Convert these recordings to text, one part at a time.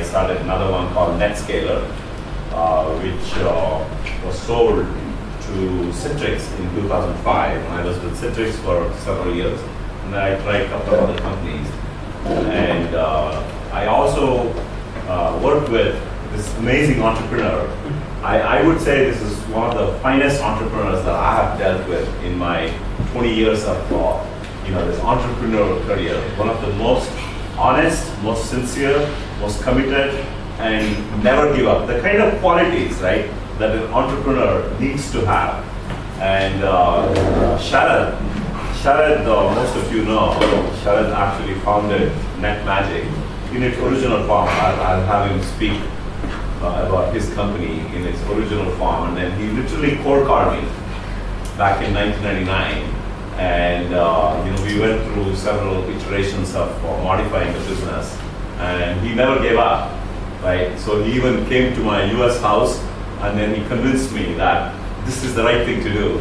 I started another one called Netscaler, which was sold to Citrix in 2005. And I was with Citrix for several years. And then I tried a couple of other companies. And I also worked with this amazing entrepreneur. I would say this is one of the finest entrepreneurs that I have dealt with in my 20 years of this entrepreneurial career. One of the most honest, most sincere, most committed, and never give up. The kind of qualities, right, that an entrepreneur needs to have. And Sharad, most of you know, Sharad actually founded NetMagic in its original form. I'll have him speak about his company in its original form, and then he literally cold called me back in 1999, and we went through several iterations of modifying the business, and he never gave up, right? So he even came to my US house, and then he convinced me that this is the right thing to do,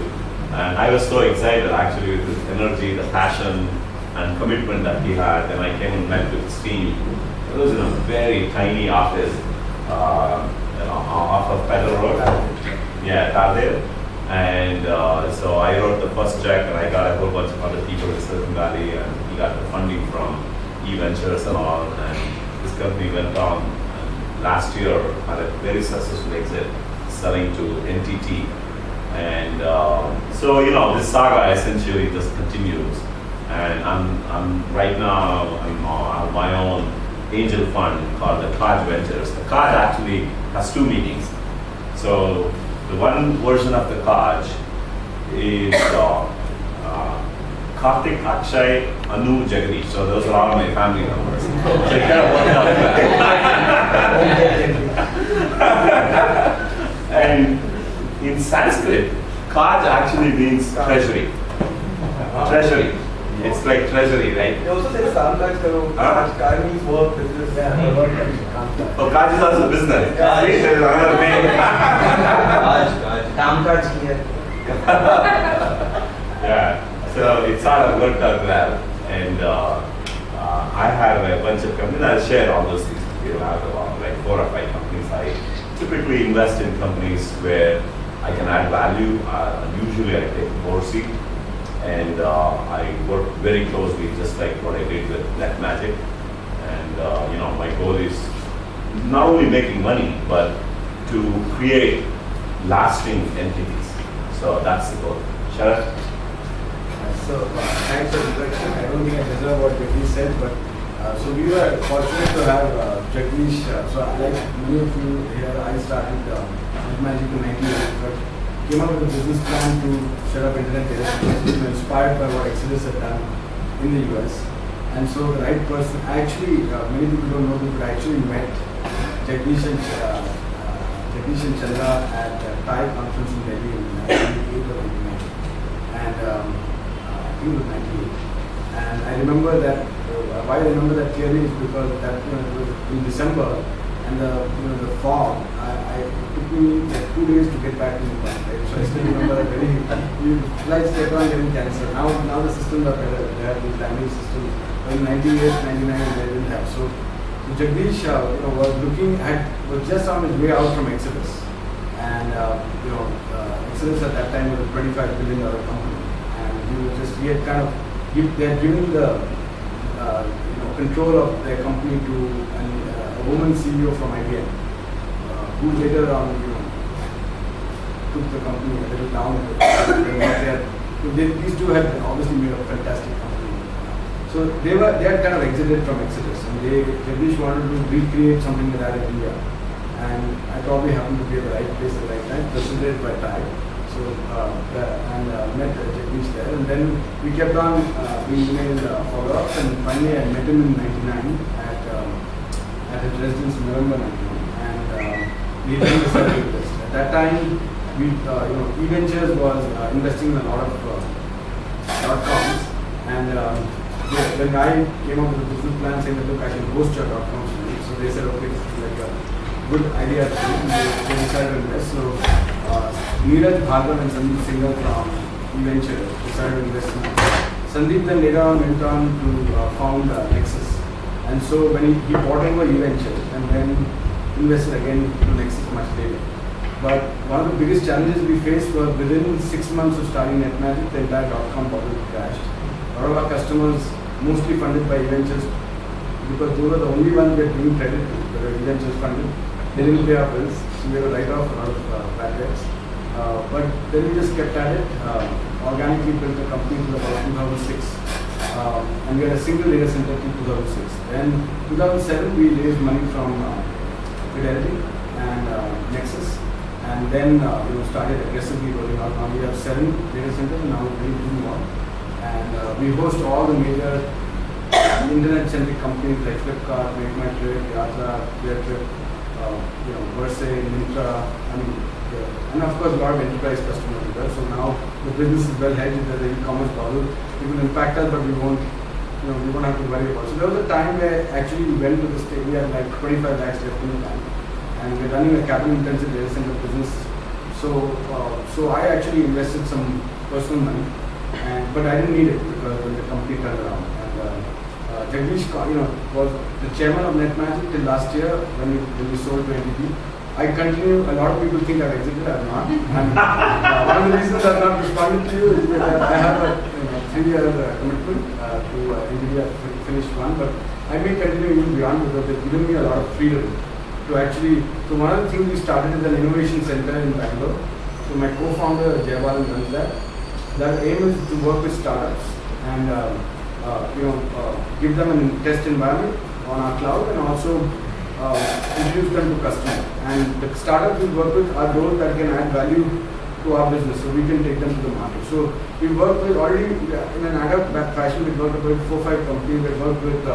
and I was so excited actually with his energy, the passion, and commitment that he had. And I came and met with his team. It was in a very tiny office. Off of Federal Road, Tardeo. And so I wrote the first check, and I got a whole bunch of other people in Silicon Valley, and he got the funding from eVentures and all, and this company went on, and last year had a very successful exit, selling to NTT. And so this saga essentially just continues, and I'm right now on my own angel fund called the Kaj Ventures. The Kaj actually has two meanings. So the one version of the Kaj is Karthik, Akshay, Anu, Jagadeesh. So those are all my family members. So it kind of worked out. And in Sanskrit, Kaj actually means treasury. Treasury. It's like treasury, right? They also say Kamkaj karo. Kaj means work, business. Oh, Kaj is also business. Kaj is another name. Kamkaj here. Yeah. So it sort of worked out well, and I have a bunch of companies. I'll share all those things with you. I have about like 4 or 5 companies. I typically invest in companies where I can add value. Usually I take a board seat. And I work very closely, just like what I did with NetMagic. And my goal is not only making money, but to create lasting entities. So that's the goal. Sharad? So thanks for the introduction. I don't think I deserve what Jagadeesh said, but so we were fortunate to have Jagadeesh. So like many of you here, I started NetMagic in 1998, but came up with a business plan to set up internet data centers, inspired by what Exodus had done in the US. And so the right person, actually, many people don't know this, but I actually met Jagadeesh and Chandra at a Thai conference in Delhi in 1998 or 99. And I think it was 98. And I remember that, why I remember that clearly is because that it was in December, and the fog, it took me like 2 days to get back to Mumbai, right? So I still remember that flights kept on getting cancelled. Now the systems are better. They have these landing systems. But in 98, 99, they didn't have. So Jagadeesh was just on his way out from Exodus. And Exodus at that time was a $25 billion company. And they had given the control of their company to a woman CEO from IBM, who later on took the company a little down. These two had obviously made a fantastic company. So they had kind of exited from Exodus, and Jagadeesh wanted to recreate something like that in India. And I probably happened to be at the right place at the right time, facilitated by Thai. So met Jagadeesh there, and then we kept on we emailed follow-ups, and finally I met him in '99 at his residence in November '99, and we then decided to invest. At that time, eVentures was investing in a lot of .coms, and the guy came up with a business plan saying that look, I can host your .coms. So they said, okay, this is like a good idea to do. They decided to invest. So Neeraj Bhargav and Sandeep Singhal from eVentures decided to invest in it. Sandeep then later on went on to found Nexus. And so when he bought over eVentures, and then invested again into Nexus much later. But one of the biggest challenges we faced was within 6 months of starting NetMagic, the entire .com bubble crashed. A lot of our customers, mostly funded by ventures, because they were the only ones we were giving credit to, they were ventures funded. They didn't pay our bills, so we had to write off a lot of bad debts. But then we just kept at it, organically built a company till about 2006. And we had a single data center till 2006. Then 2007 we raised money from Fidelity and Nexus, and then started aggressively rolling out. Now we have 7 data centers, and now we're doing more. And we host all the major internet-centric companies like Flipkart, Make My Trip, Yatra, Cleartrip, Verse, Myntra, and of course a lot of enterprise customers as well. So now the business is well hedged. There's an e-commerce bubble. It will impact us, but we won't have to worry about it. So there was a time where actually we went to the stage, we had like 25 lakhs left in the bank, and we're running a capital-intensive data center business. So I actually invested some personal money, but I didn't need it because when the company turned around. And Jagadeesh, was the chairman of NetMagic till last year when we sold to NTT. I continue. A lot of people think I've exited. I'm not. And one of the reasons I've not responded to you is that I have a 3-year commitment to NVIDIA finish one, but I may continue even beyond because they've given me a lot of freedom to actually. So one of the things we started is an innovation center in Bangalore. So my co-founder Jayabal runs that. That aim is to work with startups and give them a test environment on our cloud and also introduce them to customers. And the startups we work with are those that can add value to our business, so we can take them to the market. So we work with already in an ad hoc fashion. We worked with 4 or 5 companies. We worked with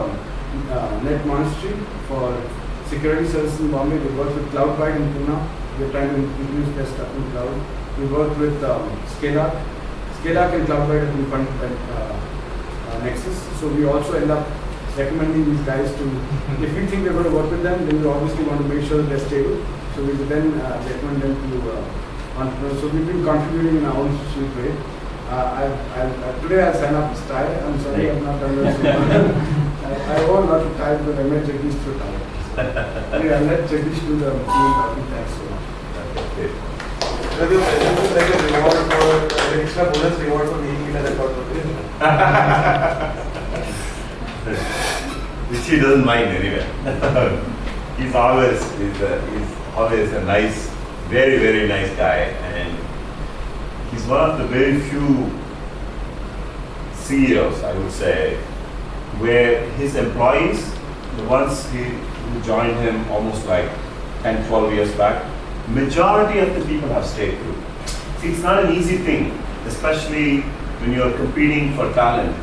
Net Monastery for security services in Bombay. We worked with CloudByte in Pune. We're trying to introduce their stuff in cloud. We worked with Scale-Up. Scale-Up and CloudByte have been funded by Nexus. So we also end up recommending these guys to, if we think we're going to work with them, then we obviously want to make sure that they're stable. So we then recommend them to entrepreneurs. So we've been contributing in our own sweet way. Today I'll sign up this tie. I'm sorry, I've not done this. I owe a lot of ties, but I met Jagadeesh through tie. Anyway, I'll let Jagadeesh do the talking. Thanks so much. Like a reward for an extra bonus reward for being in a record. Which he doesn't mind anyway. he's always a nice, very, very nice guy, and he's one of the very few CEOs, I would say, where his employees, the ones who joined him almost like 10, 12 years back, majority of the people have stayed through. See, it's not an easy thing, especially when you're competing for talent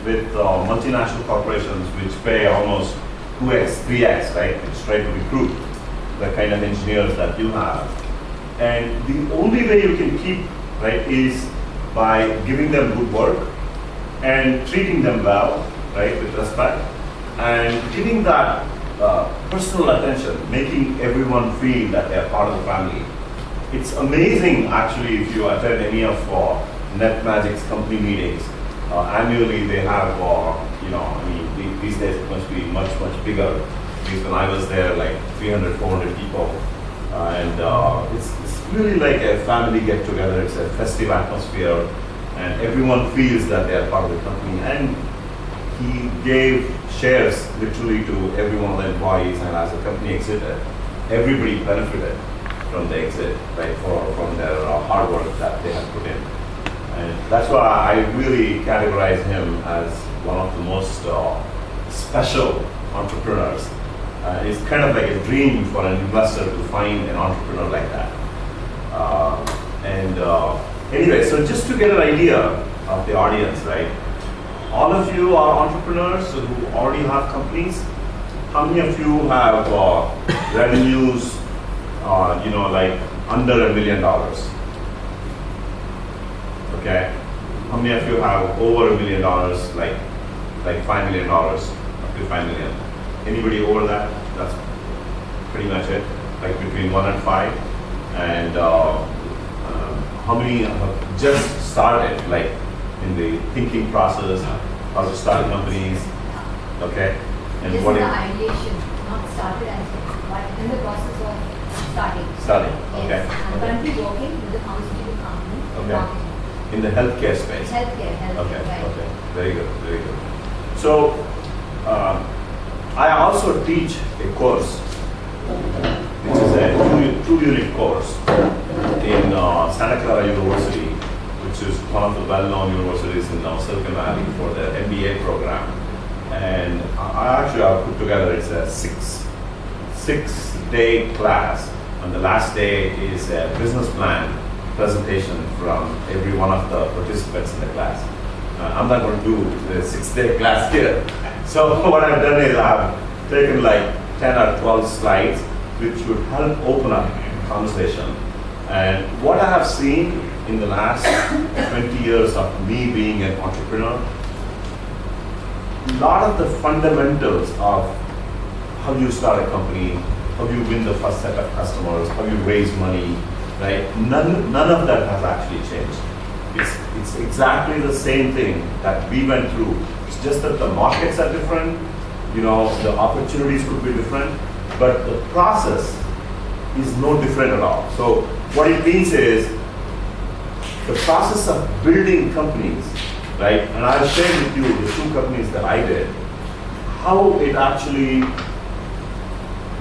with multinational corporations which pay almost 2x, 3x, right? Which try to recruit the kind of engineers that you have. And the only way you can keep, right, is by giving them good work and treating them well, right, with respect, and giving that personal attention, making everyone feel that they are part of the family. It's amazing, actually, if you attend any of NetMagic's company meetings. Annually, they have, these days it must be much, much bigger. Because when I was there, like 300, 400 people. It's really like a family get-together. It's a festive atmosphere, and everyone feels that they are part of the company. And he gave shares literally to every one of the employees, and as the company exited, everybody benefited from the exit, right, from their hard work that they had put in. And that's why I really categorize him as one of the most special entrepreneurs. It's kind of like a dream for an investor to find an entrepreneur like that. Anyway, so just to get an idea of the audience, right? All of you are entrepreneurs who already have companies. How many of you have revenues, like under $1 million? Okay. How many of you have over $1 million, like $5 million, up to $5 million? Anybody over that? That's pretty much it. Like between 1 and 5. And how many have just started, like in the thinking process, how to start companies? Okay. And This what is the ideation, not started as well. In the Studying. Okay. Yes, I'm currently working with the pharmaceutical company in Okay. marketing. In the healthcare space. Healthcare, Okay. right. Okay. Very good. Very good. So, I also teach a course, which is a two-unit course in Santa Clara University, which is one of the well-known universities in Silicon Valley for the MBA program. And I actually have put together, it's a six-day class, and the last day is a business plan presentation from every one of the participants in the class. I'm not going to do the 6-day class here. So what I've done is I've taken like 10 or 12 slides, which would help open up conversation. And what I have seen in the last 20 years of me being an entrepreneur, a lot of the fundamentals of how you start a company, how you win the first set of customers, how you raise money, right? None of that has actually changed. It's exactly the same thing that we went through. It's just that the markets are different, the opportunities could be different, but the process is no different at all. So what it means is the process of building companies, right? And I'll share with you the 2 companies that I did, how it actually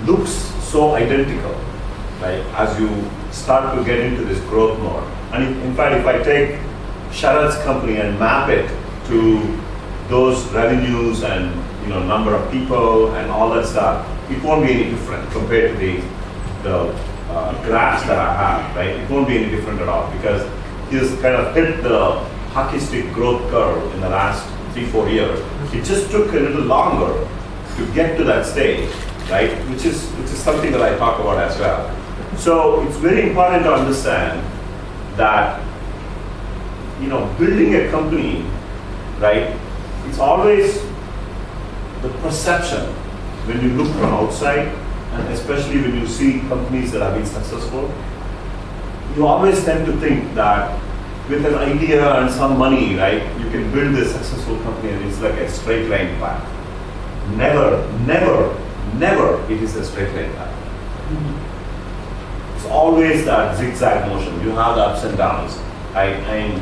looks so identical, right? As you start to get into this growth mode. And in fact, if I take Sharad's company and map it to those revenues and number of people and all that stuff, it won't be any different compared to the graphs that I have, right? It won't be any different at all because he's kind of hit the hockey stick growth curve in the last 3-4 years. It just took a little longer to get to that stage, right? Which is something that I talk about as well. So it's very important to understand that building a company, right? It's always the perception when you look from outside, and especially when you see companies that have been successful, you always tend to think that with an idea and some money, right, you can build a successful company and it's like a straight line path. Never it is a straight line path. It's always that zigzag motion. You have the ups and downs, right? And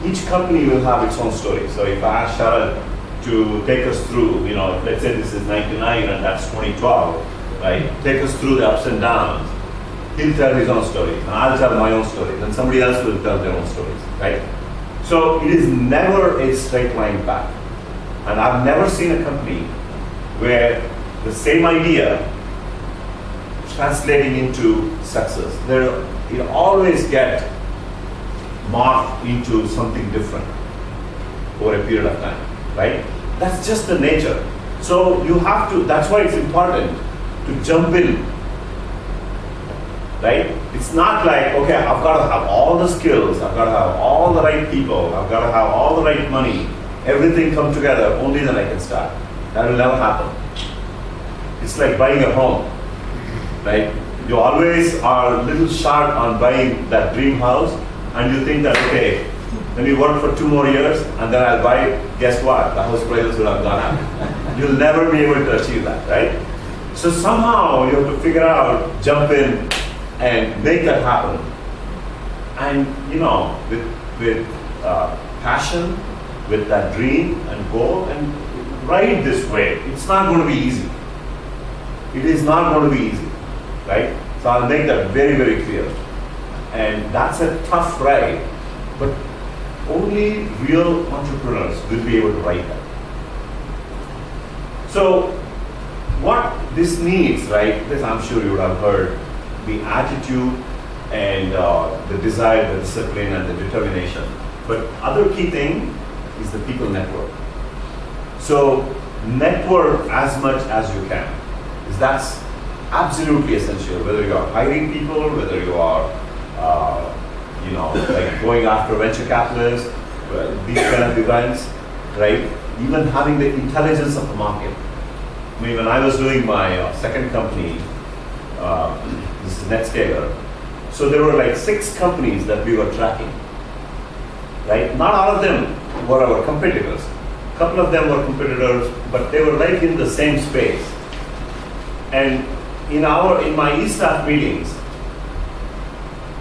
each company will have its own story. So if I ask Sharad to take us through, let's say this is 99 and that's 2012, right? Take us through the ups and downs. He'll tell his own story, and I'll tell my own story, and somebody else will tell their own stories, right? So it is never a straight line path. And I've never seen a company where the same idea translating into success. You always get morphed into something different over a period of time, right? That's just the nature. So you have to, that's why it's important to jump in, right? It's not like, okay, I've got to have all the skills, I've got to have all the right people, I've got to have all the right money, everything come together, only then I can start. That will never happen. It's like buying a home, right? You always are a little short on buying that dream house, and you think that, okay, let me work for 2 more years, and then I'll buy it. Guess what? The house prices will have gone up. You'll never be able to achieve that, right? So somehow you have to figure out, jump in, and make that happen. And with passion, with that dream and goal, and ride this way. It's not going to be easy. It is not going to be easy, right? So I'll make that very, very clear. And that's a tough ride, but only real entrepreneurs will be able to ride that. So what this needs, right, this I'm sure you would have heard, the attitude and the desire, the discipline and the determination. But other key thing is the people network. So network as much as you can. That's absolutely essential, whether you are hiring people, whether you are like going after venture capitalists, these kind of events, right? Even having the intelligence of the market. I mean, when I was doing my second company, this is Netscaler, so there were like 6 companies that we were tracking, right? Not all of them were our competitors. A couple of them were competitors, but they were like in the same space. And in my e-staff meetings,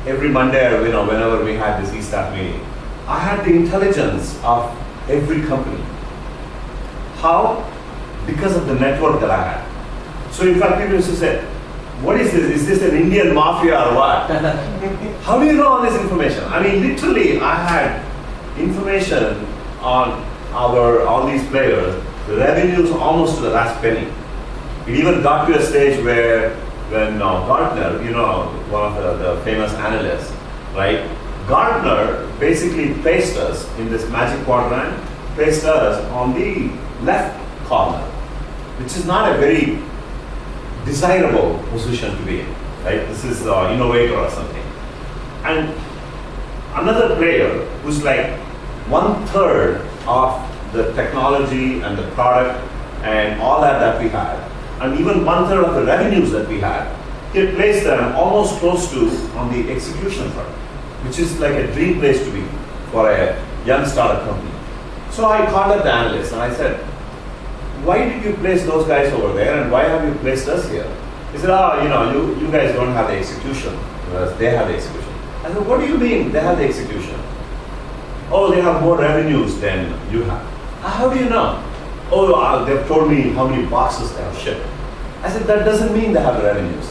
every Monday, whenever we had this e-staff meeting, I had the intelligence of every company. How? Because of the network that I had. So in fact, people used to say, what is this? Is this an Indian mafia or what? How do you know all this information? I mean, literally, I had information on all these players, the revenues almost to the last penny. It even got to a stage where when Gartner, one of the famous analysts, right? Gartner basically placed us in this magic quadrant, placed us on the left corner, which is not a very desirable position to be in, right? This is innovator or something. And another player who's like 1/3 of the technology and the product and all that we had, and even 1/3 of the revenues that we had, he had placed them almost close to on the execution front, which is like a dream place to be for a young startup company. So I called up the analyst and I said, why did you place those guys over there and why have you placed us here? He said, you guys don't have the execution, whereas they have the execution. I said, what do you mean they have the execution? Oh, they have more revenues than you have. How do you know? Oh, they've told me how many boxes they have shipped. I said, that doesn't mean they have the revenues.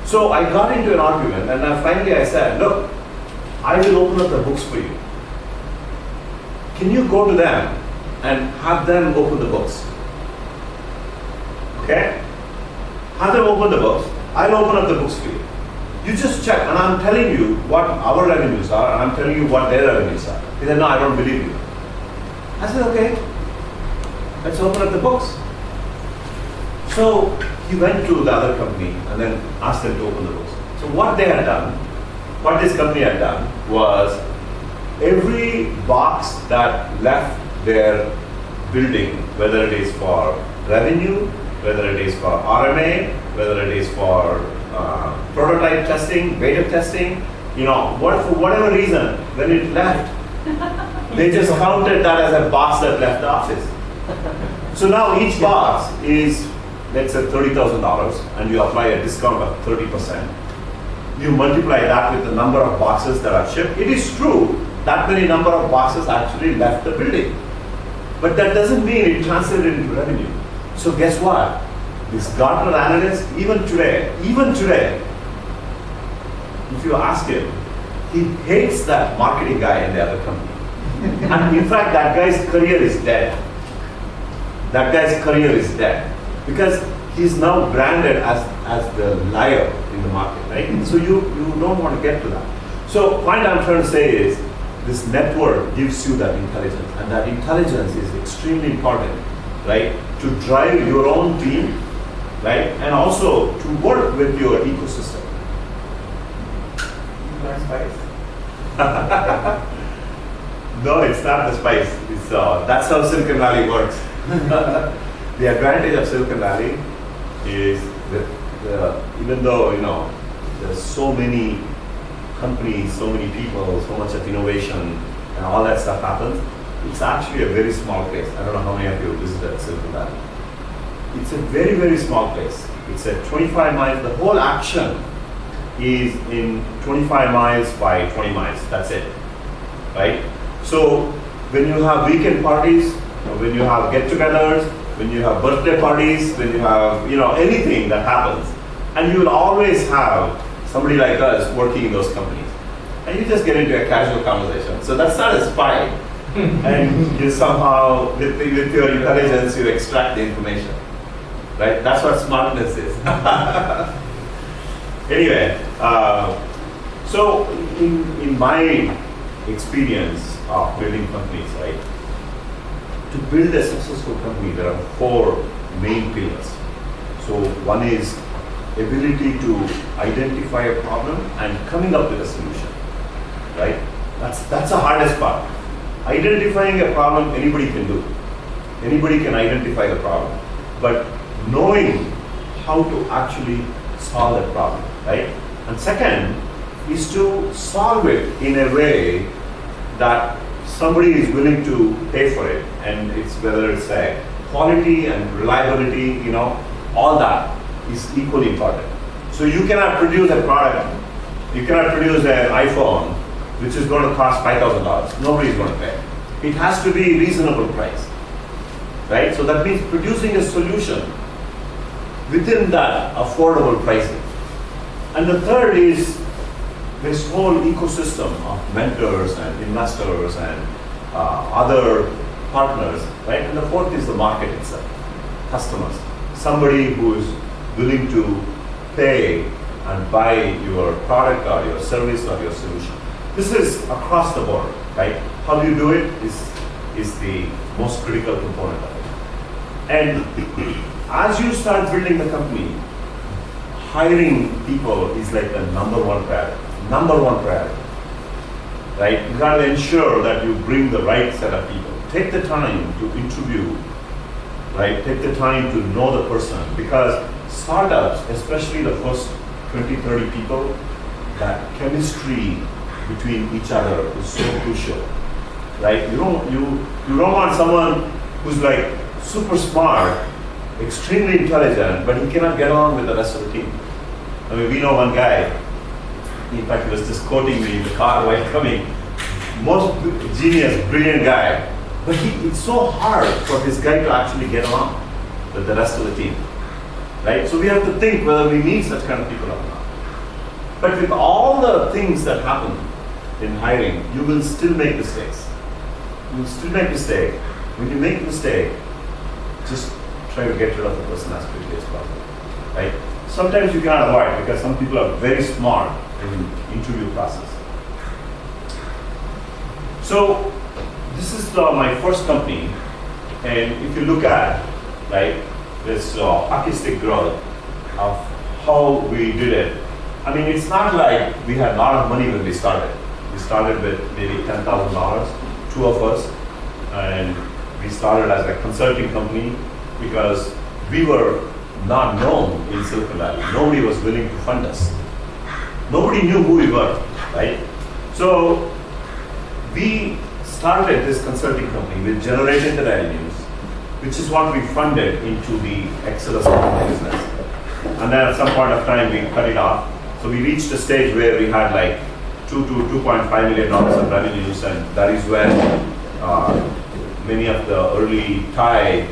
So I got into an argument and then finally I said, look, I will open up the books for you. Can you go to them and have them open the books? Okay? Have them open the books. I'll open up the books for you. You just check, and I'm telling you what our revenues are, and I'm telling you what their revenues are. He said, no, I don't believe you. I said, okay, let's open up the books. So he went to the other company and then asked them to open the books. So what they had done, what this company had done was every box that left their building, whether it is for revenue, whether it is for RMA, whether it is for prototype testing, beta testing, for whatever reason, when it left, they just counted that as a box that left the office. So now each box is, let's say, $30,000, and you apply a discount of 30%. You multiply that with the number of boxes that are shipped. It is true that many number of boxes actually left the building, but that doesn't mean it translated into revenue. So guess what? This Gartner analyst, even today, if you ask him, he hates that marketing guy in the other company. And in fact, that guy's career is dead. That guy's career is dead because he's now branded as the liar in the market, right? So you don't want to get to that. So point I'm trying to say is this network gives you that intelligence, and that intelligence is extremely important, right? To drive your own team, right? And also to work with your ecosystem. Spice. No, it's not the spice. It's that's how Silicon Valley works. The advantage of Silicon Valley is that even though there's so many companies, so many people, so much of innovation, and all that stuff happens, it's actually a very small place. I don't know how many of you visited Silicon Valley. It's a very, very small place. It's a 25 miles. The whole action is in 25 miles by 20 miles. That's it, right? So when you have weekend parties, when you have get-togethers, when you have birthday parties, when you have anything that happens, and you will always have somebody like us working in those companies, and you just get into a casual conversation. So that's not a spy, and you somehow, with your intelligence, you extract the information, right? That's what smartness is. Anyway, so in my experience of building companies, right? To build a successful company, there are 4 main pillars. So one is ability to identify a problem and coming up with a solution, right? That's the hardest part. Identifying a problem, anybody can do. Anybody can identify the problem. But knowing how to actually solve that problem, right? And second is to solve it in a way that somebody is willing to pay for it, and it's whether it's a quality and reliability, all that is equally important. So you cannot produce a product You cannot produce an iPhone which is going to cost $5,000. Nobody is going to pay. It has to be reasonable price, right? So that means producing a solution within that affordable pricing. And the third is this whole ecosystem of mentors and investors and other partners, right? And the fourth is the market itself, customers. Somebody who is willing to pay and buy your product or your service or your solution. This is across the board, right? How you do it is the most critical component of it. And as you start building the company, hiring people is like the number one priority. Number one priority, right? You got to ensure that you bring the right set of people. Take the time to interview, right? Take the time to know the person, because startups, especially the first 20, 30 people, that chemistry between each other is so crucial, right? You don't want someone who's like super smart, extremely intelligent, but he cannot get along with the rest of the team. I mean, we know one guy, in fact, he was just quoting me in the car while coming, most genius, brilliant guy, but it's so hard for this guy to actually get along with the rest of the team, right? So we have to think whether we need such kind of people or not. But with all the things that happen in hiring, you will still make mistakes. You will still make mistakes. When you make a mistake, just try to get rid of the person as quickly as possible, right? Sometimes you cannot avoid, because some people are very smart in the interview process. So this is my first company, and if you look at, right, this hockey stick growth of how we did it, I mean, it's not like we had a lot of money when we started. We started with maybe $10,000, two of us, and we started as a consulting company because we were not known in Silicon Valley. Nobody was willing to fund us. Nobody knew who we were, right? So we started this consulting company with generated revenues, which is what we funded into the Exodus business. And then at some point of time, we cut it off. So we reached a stage where we had like $2 to $2.5 million of revenues, and that is when many of the early Thai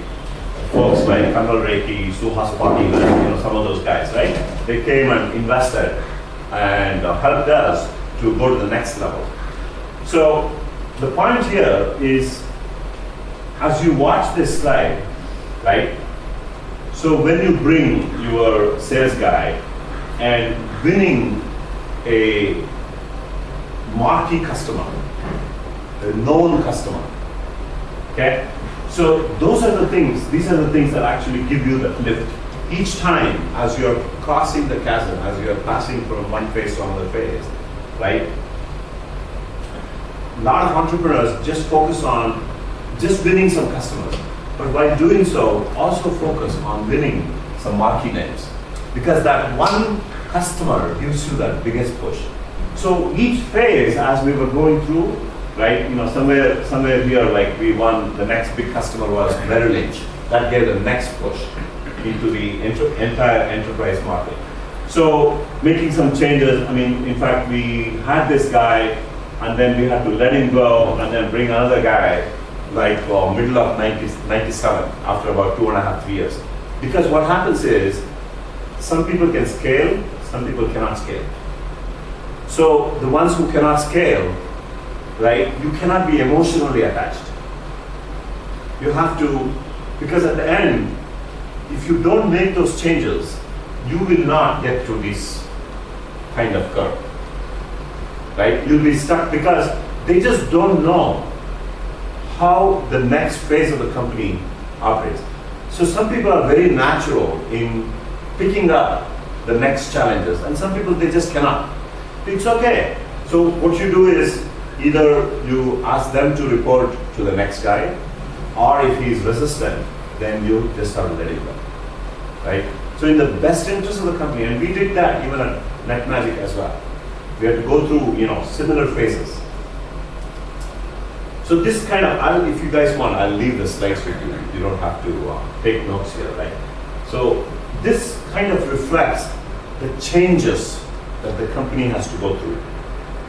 folks like Kanal Reiki, Suhas Patil, some of those guys, right? They came and invested and helped us to go to the next level. So the point here is, as you watch this slide, right? So when you bring your sales guy and winning a marquee customer, a known customer, okay? So those are the things, these are the things that actually give you the lift. Each time as you're crossing the chasm, as you're passing from one phase to another phase, right? A lot of entrepreneurs just focus on just winning some customers. But while doing so, also focus on winning some marquee names. Because that one customer gives you that biggest push. So each phase, as we were going through, right, somewhere here, like we won, the next big customer was Merrill Lynch. That gave the next push into the entire enterprise market. So making some changes, I mean, in fact, we had this guy, and then we had to let him go, and then bring another guy, like middle of 97, after about 2.5, 3 years. Because what happens is, some people can scale, some people cannot scale. So the ones who cannot scale, right, you cannot be emotionally attached. You have to, because at the end, if you don't make those changes, you will not get to this kind of curve, right? You'll be stuck because they just don't know how the next phase of the company operates. So some people are very natural in picking up the next challenges, and some people, they just cannot. It's okay. So what you do is, either you ask them to report to the next guy, or if he's resistant, then you just have to let him go, right? So in the best interest of the company, and we did that even at NetMagic as well. We had to go through, similar phases. So this kind of, if you guys want, I'll leave the slides with you. You don't have to take notes here, right? So this kind of reflects the changes that the company has to go through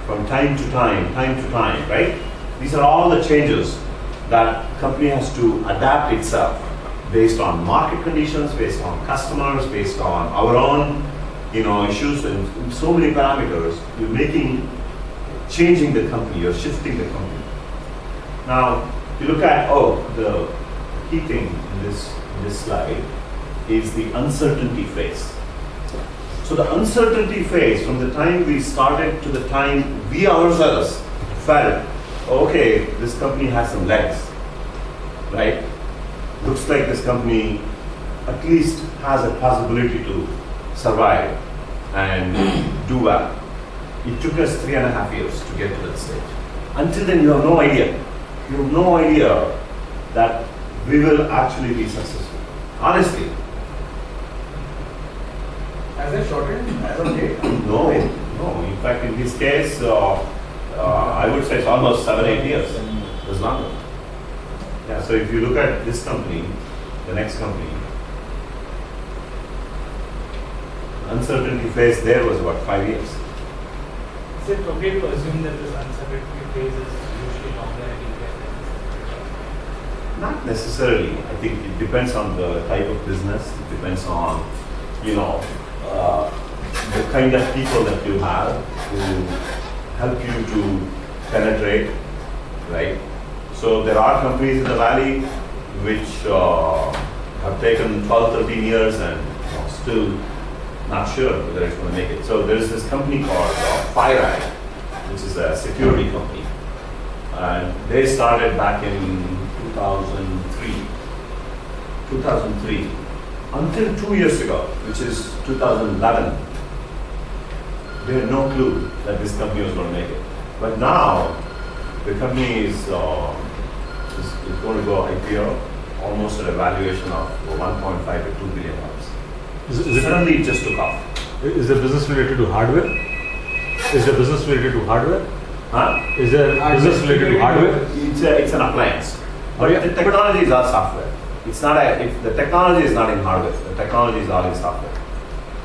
from time to time, right? These are all the changes that company has to adapt itself based on market conditions, based on customers, based on our own, issues and so many parameters. You're changing the company, you're shifting the company. Now, you look at, the key thing in this slide is the uncertainty phase. So the uncertainty phase, from the time we started to the time we ourselves felt, okay, this company has some legs, right? Looks like this company at least has a possibility to survive and do well. It took us 3.5 years to get to that stage. Until then, you have no idea. You have no idea that we will actually be successful. Honestly. Has it shortened as of date? No. In fact, in this case, I would say it's almost 7-8 years. It's longer. Yeah, so if you look at this company, the next company, uncertainty phase there was about 5 years. Is it okay to assume that this uncertainty phase is usually longer in India than Not necessarily. I think it depends on the type of business. It depends on, the kind of people that you have who help you to penetrate, right? So there are companies in the valley which have taken 12, 13 years and still not sure whether it's going to make it. So there's this company called FireEye, which is a security company. And they started back in 2003. Until 2 years ago, which is 2011, they had no clue that this company was going to make it. But now, the company is going to go IPO almost at a valuation of 1.5 to 2 billion dollars. Suddenly it just took off. Is the business related to hardware? Is the business related to hardware? Huh? Is there business related to hardware? It's an appliance. But the technology is all software. It's not the technology is not in hardware. The technology is all in software.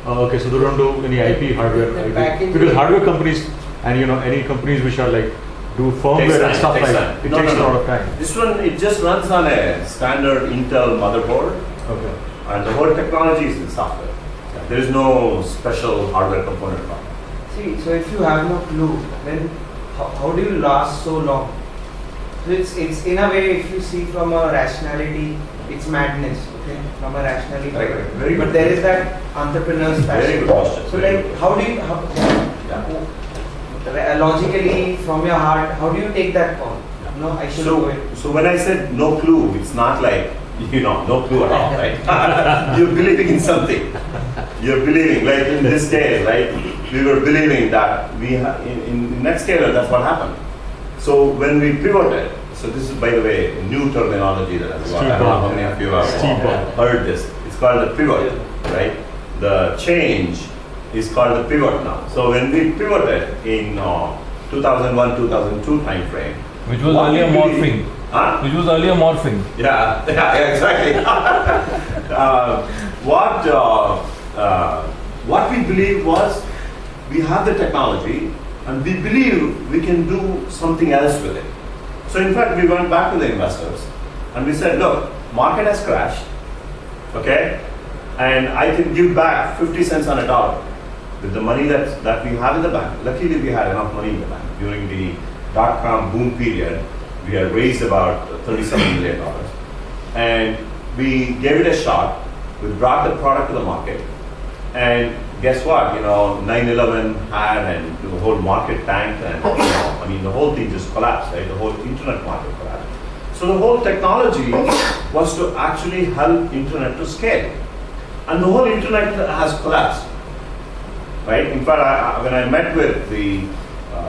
Okay, so they don't do any IP hardware, because hardware companies and any companies which are like do firmware and stuff like that, it takes a lot of time. This one, it just runs on a standard Intel motherboard. Okay. And the whole technology is in software. There is no special hardware component of it. See, so if you have no clue, then how do you last so long? So it's in a way, if you see from a rationality, it's madness, okay? From a rationality. Right. Very but good. there is that entrepreneur's passion. Very good question. So like, how do you, logically, from your heart, how do you take that call? No, I should do it. So when I said no clue, it's not like, no clue at all, right? You're believing in something. You're believing, like in this case, right? We were believing that in Netscaler, that's what happened. So when we pivoted, so this is, by the way, new terminology that I've got. I don't know how many of you have heard this. It's called the pivot, right? The change is called the pivot now. So when we pivoted in 2001, 2002 timeframe, which was earlier morphing. Huh? Which was earlier morphing. Yeah, exactly. What we believed was we have the technology and we believe we can do something else with it. So in fact, we went back to the investors and we said, look, market has crashed, okay? And I can give back 50 cents on a dollar with the money that we have in the bank. Luckily, we had enough money in the bank. During the dot-com boom period, we had raised about $37 million. And we gave it a shot. We brought the product to the market. And guess what? 9/11 had, and the whole market tanked, and the whole thing just collapsed, right? The whole internet market collapsed. So the whole technology was to actually help internet to scale. And the whole internet has collapsed, right? In fact, when I met with the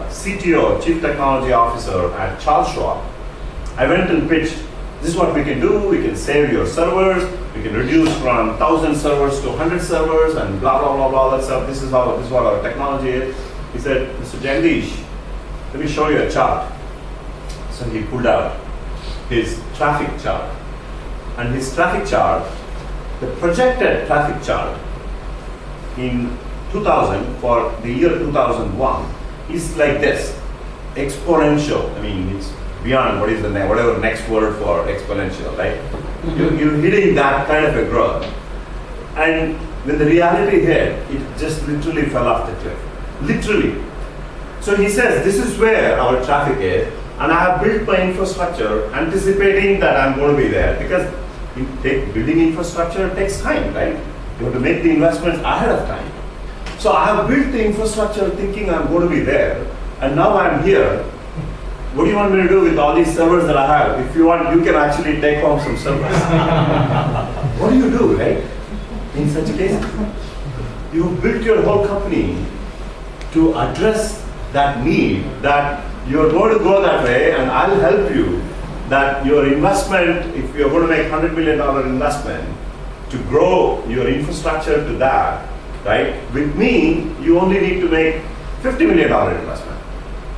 CTO, Chief Technology Officer at Charles Schwab, I went and pitched, this is what we can do, we can save your servers, we can reduce from 1,000 servers to 100 servers and blah, blah, blah, blah, that stuff. This is what our technology is. He said, Mr. Jagadeesh, let me show you a chart. So he pulled out his traffic chart. And his traffic chart, the projected traffic chart in 2000 for the year 2001 is like this, exponential. I mean, it's beyond what is the whatever next word for exponential, right? You're hitting that kind of a growth. And when the reality hit, it just literally fell off the cliff. Literally. So he says, this is where our traffic is, and I have built my infrastructure anticipating that I'm going to be there, because building infrastructure takes time, right? You have to make the investments ahead of time. So I have built the infrastructure thinking I'm going to be there, and now I'm here. What do you want me to do with all these servers that I have? If you want, you can actually take home some servers. What do you do, right? In such a case, you built your whole company to address that need, that you're going to go that way, and I'll help you. That your investment, if you're going to make $100 million investment to grow your infrastructure to that, right? With me, you only need to make $50 million investment,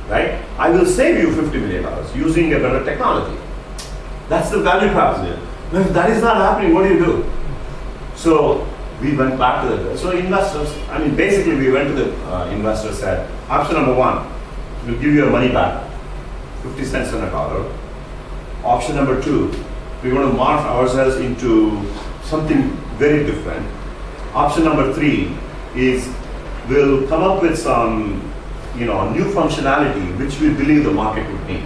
right? I will save you $50 million using a better technology. That's the value proposition. But if that is not happening, what do you do? So we went back to the, so investors, I mean, basically we went to the investors, said, option number one, we'll give you your money back, 50 cents on a dollar. Option number two, we're going to morph ourselves into something very different. Option number three is we'll come up with some, new functionality which we believe the market would need.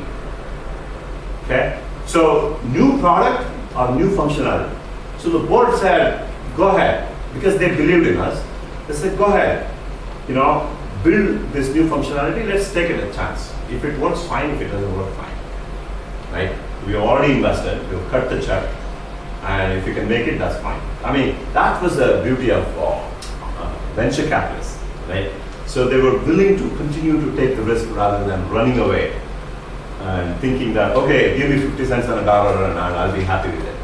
Okay? So new product or new functionality. So the board said, go ahead, because they believed in us. They said, go ahead, build this new functionality, let's take it a chance. If it works, fine. If it doesn't work, fine. Right? We already invested, we've cut the check, and if you can make it, that's fine. I mean, that was the beauty of venture capitalists, right? So they were willing to continue to take the risk rather than running away and thinking that, okay, give me 50 cents on a dollar and I'll be happy with it.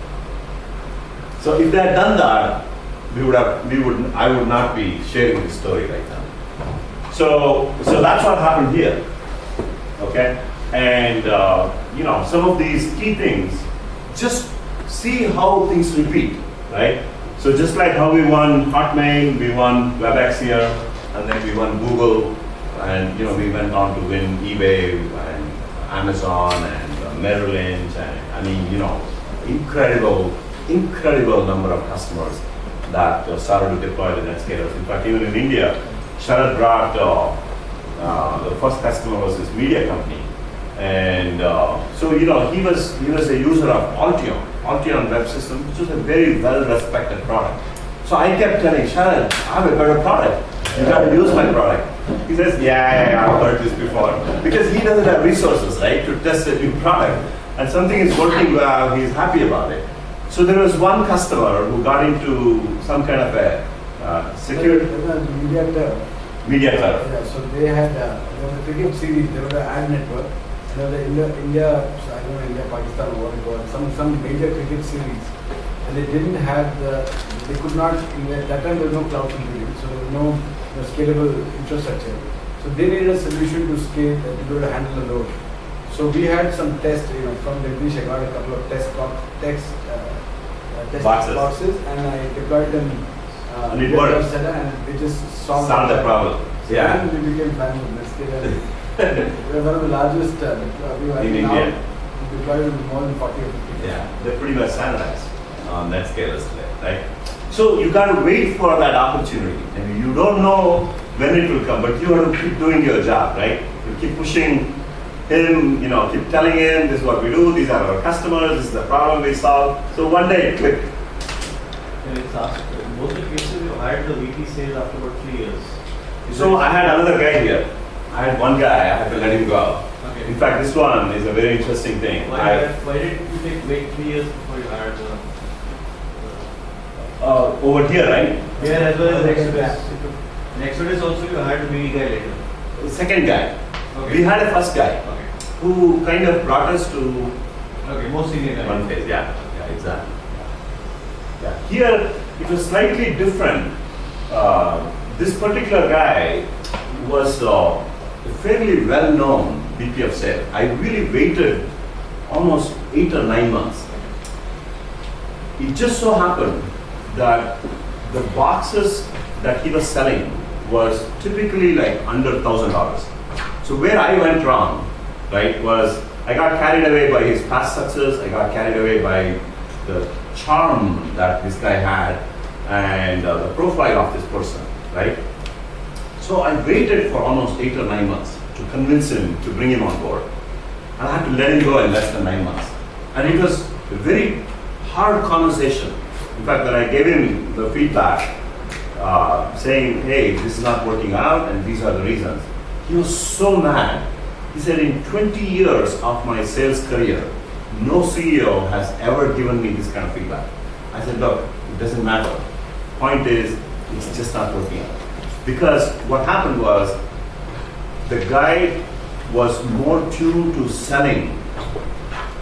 So if they had done that, I would not be sharing this story right now. So that's what happened here, okay? And some of these key things, just see how things repeat, right? So just like how we won Hotmail, we won WebEx here, and then we won Google, and we went on to win eBay and Amazon and Merrill Lynch, and I mean, incredible number of customers that started to deploy the NetScalers. In fact, even in India, Sharad brought the first customer was this media company. And so he was a user of Altion web system, which was a very well-respected product. So I kept telling Sharad, I have a better product. You got to use my product. He says, yeah, I've heard this before. Because he doesn't have resources, right, to test a new product. And something is working well, he's happy about it. So there was one customer who got into some kind of a security. Media Cloud. Yeah, so they had there was a cricket series, there was an ad network. The India, I don't know, India, Pakistan, or what it was, some major cricket series, and they didn't have they could not, at that time there was no cloud computing, so there was no scalable infrastructure. So they needed a solution to scale, to be able to handle the load. So we had some tests, from Jagadeesh, I got a couple of test boxes, and I deployed them. And it worked. And they just solved the problem. So yeah. Then we became fans of NetScaler. We're one of the largest in India. Deployed with more than 40 or 50. Yeah, they're pretty much standardized on NetScalers today, right? So you got to wait for that opportunity, and you don't know when it will come, but you have to keep doing your job, right? You keep pushing him, keep telling him this is what we do, these are our customers, this is the problem we solve. So one day it clicked. It's asked, in most of the cases you hired the VP sales after about 3 years. So I had another guy here. I had one guy, I had to let him go. Okay. In fact, this one is a very interesting thing. Why did you wait 3 years before you hired the over here, right? here as well as Exodus? In Exodus also you hired the BD guy later. The second guy. Okay. We had a first guy Okay. who kind of brought us to Okay, more senior guy. one phase. Yeah, exactly. Yeah. Here it was slightly different. This particular guy was a fairly well-known VP of sales. I really waited almost 8 or 9 months. It just so happened that the boxes that he was selling was typically like under $1,000. So where I went wrong, right, was I got carried away by his past success. I got carried away by the charm that this guy had and the profile of this person, right? So I waited for almost 8 or 9 months to convince him to bring him on board. And I had to let him go in less than 9 months. And it was a very hard conversation. In fact, when I gave him the feedback, saying, hey, this is not working out and these are the reasons, he was so mad. He said, in 20 years of my sales career, no CEO has ever given me this kind of feedback. I said, look, it doesn't matter. Point is, it's just not working out. Because what happened was, the guy was more tuned to selling,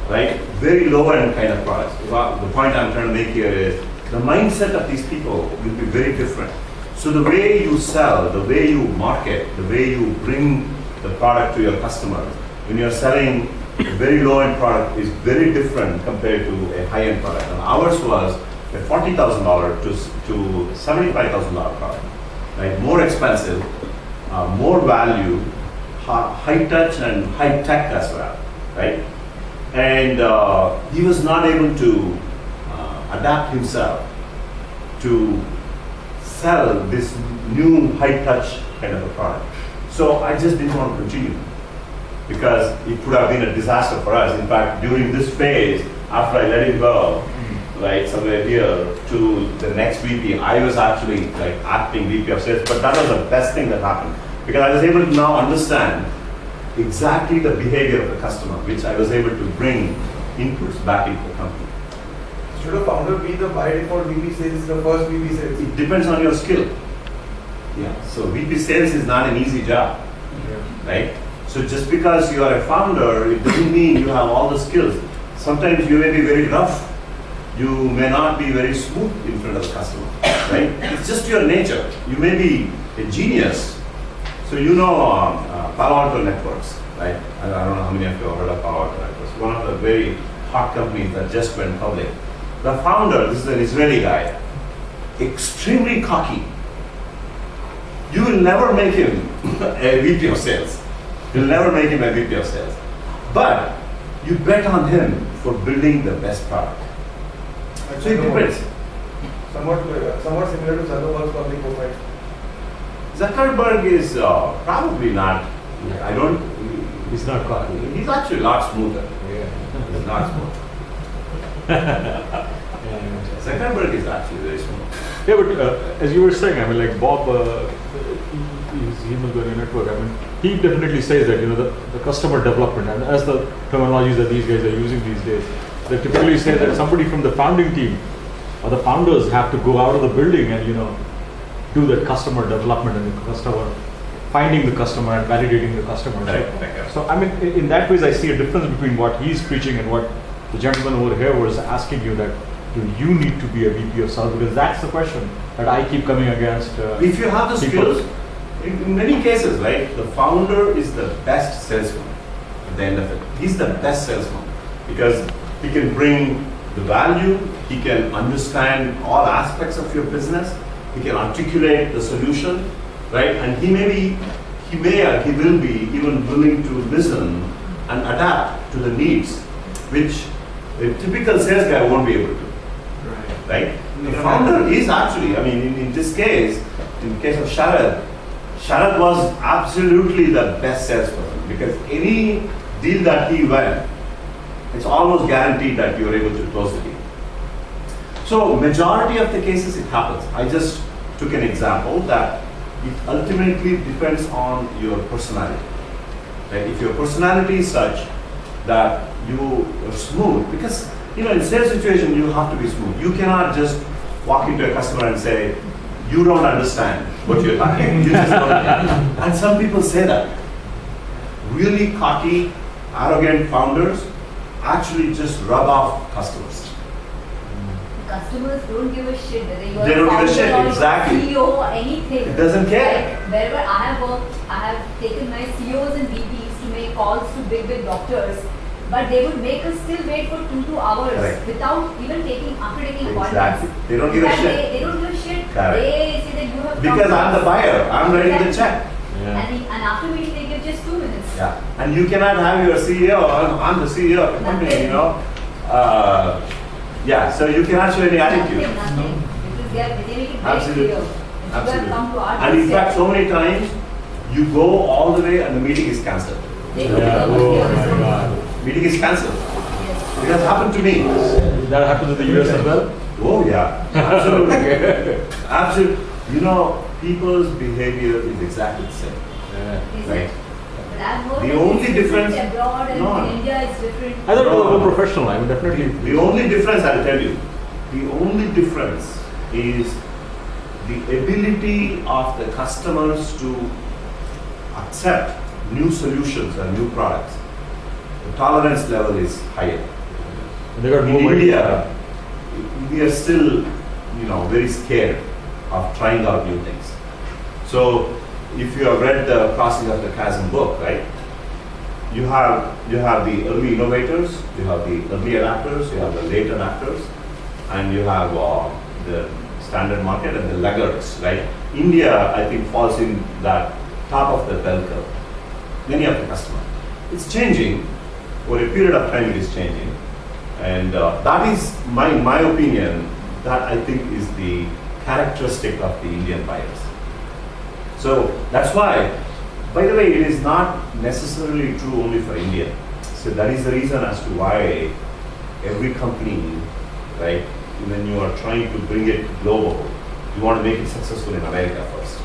right? Very low-end kind of products. The point I'm trying to make here is, the mindset of these people will be very different. So the way you sell, the way you market, the way you bring the product to your customers, when you're selling a very low-end product is very different compared to a high-end product. And ours was a $40,000 to $75,000 product, right? More expensive, more value, high touch and high tech as well, right? And he was not able to adapt himself to sell this new high touch kind of a product. So I just didn't want to continue because it could have been a disaster for us. In fact, during this phase, after I let him go, right, somewhere here to the next VP, I was actually like acting VP of sales, but that was the best thing that happened because I was able to now understand exactly the behavior of the customer, which I was able to bring inputs back into the company. Should a founder be the by default VP sales, the first VP sales? It depends on your skill. Yeah. So VP sales is not an easy job, right? So just because you are a founder, it doesn't mean you have all the skills. Sometimes you may be very rough. You may not be very smooth in front of the customer, right? It's just your nature. You may be a genius. So you know Palo Alto Networks, right? I don't know how many of you have heard of Palo Alto Networks. One of the very hot companies that just went public. The founder, this is an Israeli guy, extremely cocky. You will never make him a VP of sales. You'll never make him a VP of sales. But you bet on him for building the best product. So it depends. Somewhat similar to Zuckerberg's public profile. Zuckerberg is probably not, I don't, He's not cocky. he's actually a lot smoother. Yeah. He's not smooth. Zuckerberg is actually very smooth. Yeah, but as you were saying, I mean, like Bob, he's Himalaya Network. I mean, he definitely says that the customer development, and as the terminologies that these guys are using these days, they typically say that somebody from the founding team or the founders have to go out of the building and do that customer development and the customer finding the customer and validating the customer. Right. So I mean, in that ways, I see a difference between what he's preaching and what the gentleman over here was asking you that. Do you need to be a VP of sales? Because that's the question that I keep coming against. If you have the people. skills, in many cases, right, the founder is the best salesman at the end of it. He's the best salesman because he can bring the value, he can understand all aspects of your business, he can articulate the solution, right? And he will be even willing to listen and adapt to the needs, which a typical sales guy won't be able to. Right? The founder is actually, I mean, in this case, in the case of Sharad was absolutely the best salesperson because any deal that he went, it's almost guaranteed that you're able to close the deal. So majority of the cases it happens. I just took an example that it ultimately depends on your personality. Right? If your personality is such that you are smooth, because in sales situation, you have to be smooth. You cannot just walk into a customer and say, you don't understand what you're talking. You just don't. And some people say that. Really cocky, arrogant founders actually just rub off customers. Customers don't give a shit whether you are They don't give a founder shit, or exactly. CEO or anything. It doesn't care. Like, wherever I have worked, I have taken my CEOs and VPs to make calls to big doctors. But they would make us still wait for 2 hours Correct. without even after taking Exactly. appointments. They don't give a And shit. They don't give a shit. Correct. They say that you have Because come I'm the buyer, I'm writing the check. Yeah. And after meeting they give just 2 minutes. Yeah. And you cannot have your CEO, I'm the CEO of the company, you know. Yeah, so you cannot show any attitude. Nothing. Because they make it very Absolutely. clear. If you have Absolutely. come to our And in doorstep, fact, so many times, you go all the way and the meeting is cancelled. they don't Yeah, give oh us my the God. Meeting is cancelled. Yes. It has happened to me. That happens in the US as well? Oh yeah, absolutely. Absolutely. You know, people's behavior is exactly the same. Yeah. Is Right. it? But I've heard The that only it's different difference- abroad and No. in India it's different. I thought it was No. more professional. I mean, definitely. The only difference, I'll tell you, the only difference is the ability of the customers to accept new solutions and new products. The tolerance level is higher. They got In more money. India, we are still, very scared of trying out new things. So, if you have read the Crossing of the Chasm book, right? You have the early innovators, you have the early adapters, you have the late adapters, and you have the standard market and the laggards, right? India, I think, falls in that top of the bell curve. Many of the customers. It's changing. Over a period of time, it is changing. And that is, in my opinion, that I think is the characteristic of the Indian buyers. So that's why, by the way, it is not necessarily true only for India. So that is the reason as to why every company, right, when you are trying to bring it global, you want to make it successful in America first.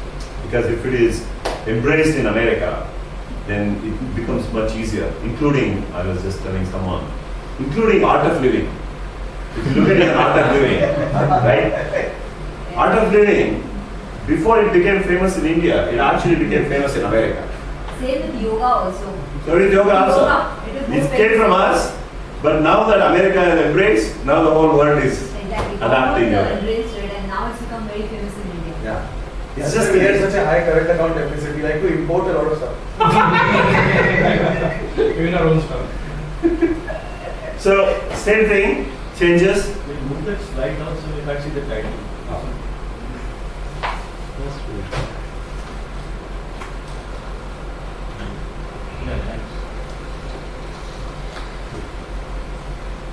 Because if it is embraced in America, then it becomes much easier, including, I was just telling someone, including art of living. If you look at an art of living, right? Art of living, before it became famous in India, it actually became famous in America. Same with yoga also. So it is yoga also. It is more It came from famous. us, but now that America has embraced, now the whole world is Exactly. adapting Yoga yoga. embraced it and now it's become very famous in India. Yeah. It's It's just just we had such a high current account deficit. We like to import a lot of stuff. Even our own stuff. So same thing, changes. We'll move that slide down so we can't see the title. That's true. Yeah, thanks.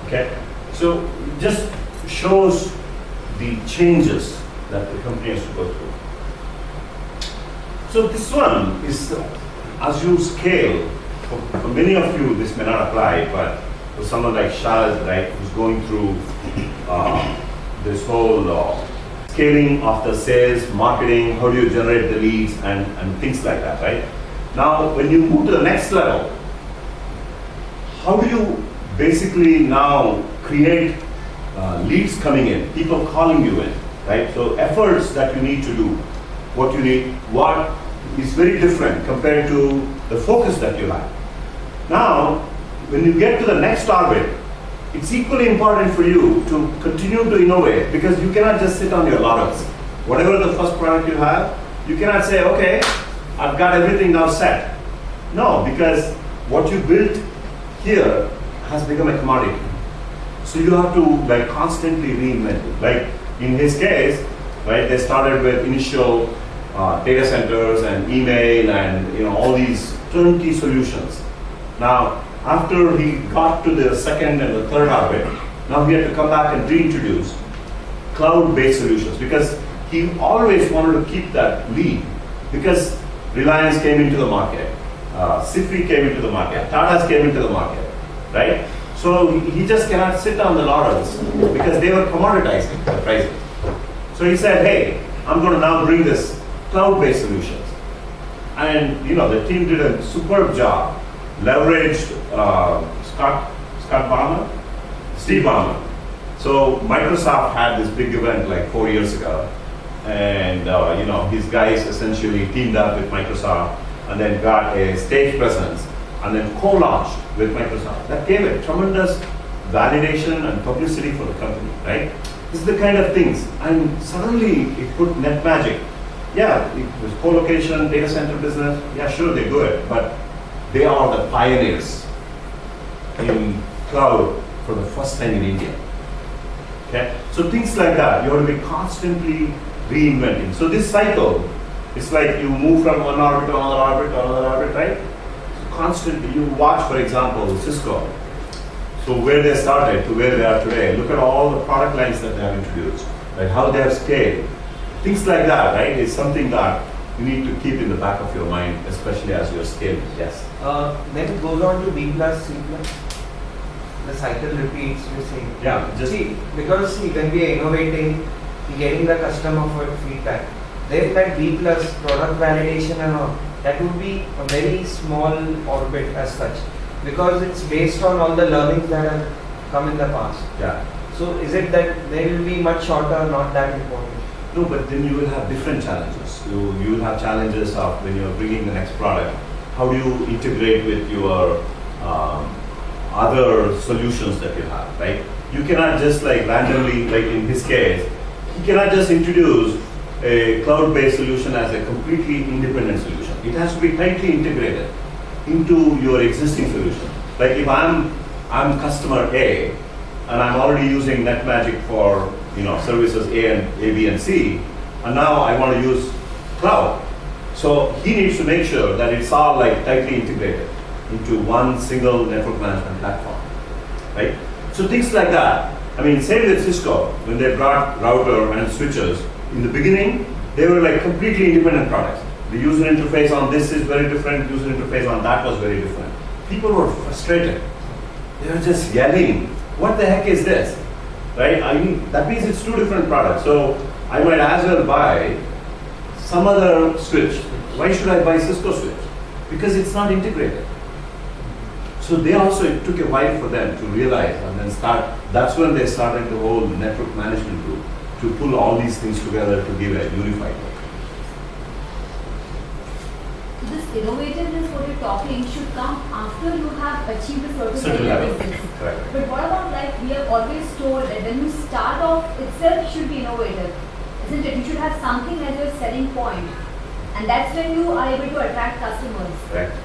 Okay. So it just shows the changes that the company has to go through. So this one is, as you scale, for many of you this may not apply, but for someone like Shaz, right, who's going through this whole scaling of the sales, marketing, how do you generate the leads and things like that, right? Now, when you move to the next level, how do you basically now create leads coming in, people calling you in, right? So efforts that you need to do, what you need, what is very different compared to the focus that you have. Now, when you get to the next orbit, it's equally important for you to continue to innovate because you cannot just sit on your laurels. Whatever the first product you have, you cannot say, okay, I've got everything now set. No, because what you built here has become a commodity. So you have to constantly reinvent it. Like in his case, right, they started with initial data centers and email and all these turnkey solutions. Now, after he got to the second and the third orbit, now he had to come back and reintroduce cloud-based solutions because he always wanted to keep that lead because Reliance came into the market, Sify came into the market, Tata's came into the market, right? So he just cannot sit on the laurels because they were commoditizing the pricing. So he said, hey, I'm going to now bring this cloud-based solutions. And the team did a superb job, leveraged Steve Ballmer. So Microsoft had this big event like 4 years ago. And his guys essentially teamed up with Microsoft and then got a stage presence and then co-launched with Microsoft. That gave a tremendous validation and publicity for the company, right? This is the kind of things. And suddenly it put NetMagic. Yeah, it was co-location, data center business. Yeah, sure, they do it, but they are the pioneers. in cloud for the first time in India. Okay, so things like that, you have to be constantly reinventing. So this cycle, it's like you move from one orbit to another orbit, right? So constantly, you watch, for example, Cisco. So where they started to where they are today, look at all the product lines that they have introduced, right? How they have scaled. Things like that, right, is something that you need to keep in the back of your mind, especially as you're scaling. Yes. Then it goes on to B plus, C plus. The cycle repeats, you're saying. Yeah. Just because when we are innovating, we're getting the customer for feedback. Then that B plus product validation and all, that would be a very small orbit as such. Because it's based on all the learnings that have come in the past. yeah. So is it that they will be much shorter, not that important? No, but then you will have different challenges. You will have challenges of when you're bringing the next product. How do you integrate with your other solutions that you have, right? You cannot just like randomly, like in his case, you cannot just introduce a cloud-based solution as a completely independent solution. It has to be tightly integrated into your existing solution. Like if I'm customer A and I'm already using NetMagic for services A, B, and C, and now I want to use cloud. So he needs to make sure that it's all like tightly integrated into one single network management platform, right? So things like that. I mean, same with Cisco, when they brought router and switches, in the beginning, they were like completely independent products. The user interface on this is very different, user interface on that was very different. People were frustrated. They were just yelling, what the heck is this? Right? I mean, that means it's two different products. So I might as well buy some other switch. Why should I buy Cisco switch? Because it's not integrated. So they also, it took a while for them to realize and then start, that's when they started the whole network management group to pull all these things together to give a unified look. This innovativeness, what you're talking, should come after you have achieved a certain Certain level level. of business. Correct. But what about like we are always told that when you start off itself should be innovative, isn't it? You should have something as your selling point, and that's when you are able to attract customers. Correct.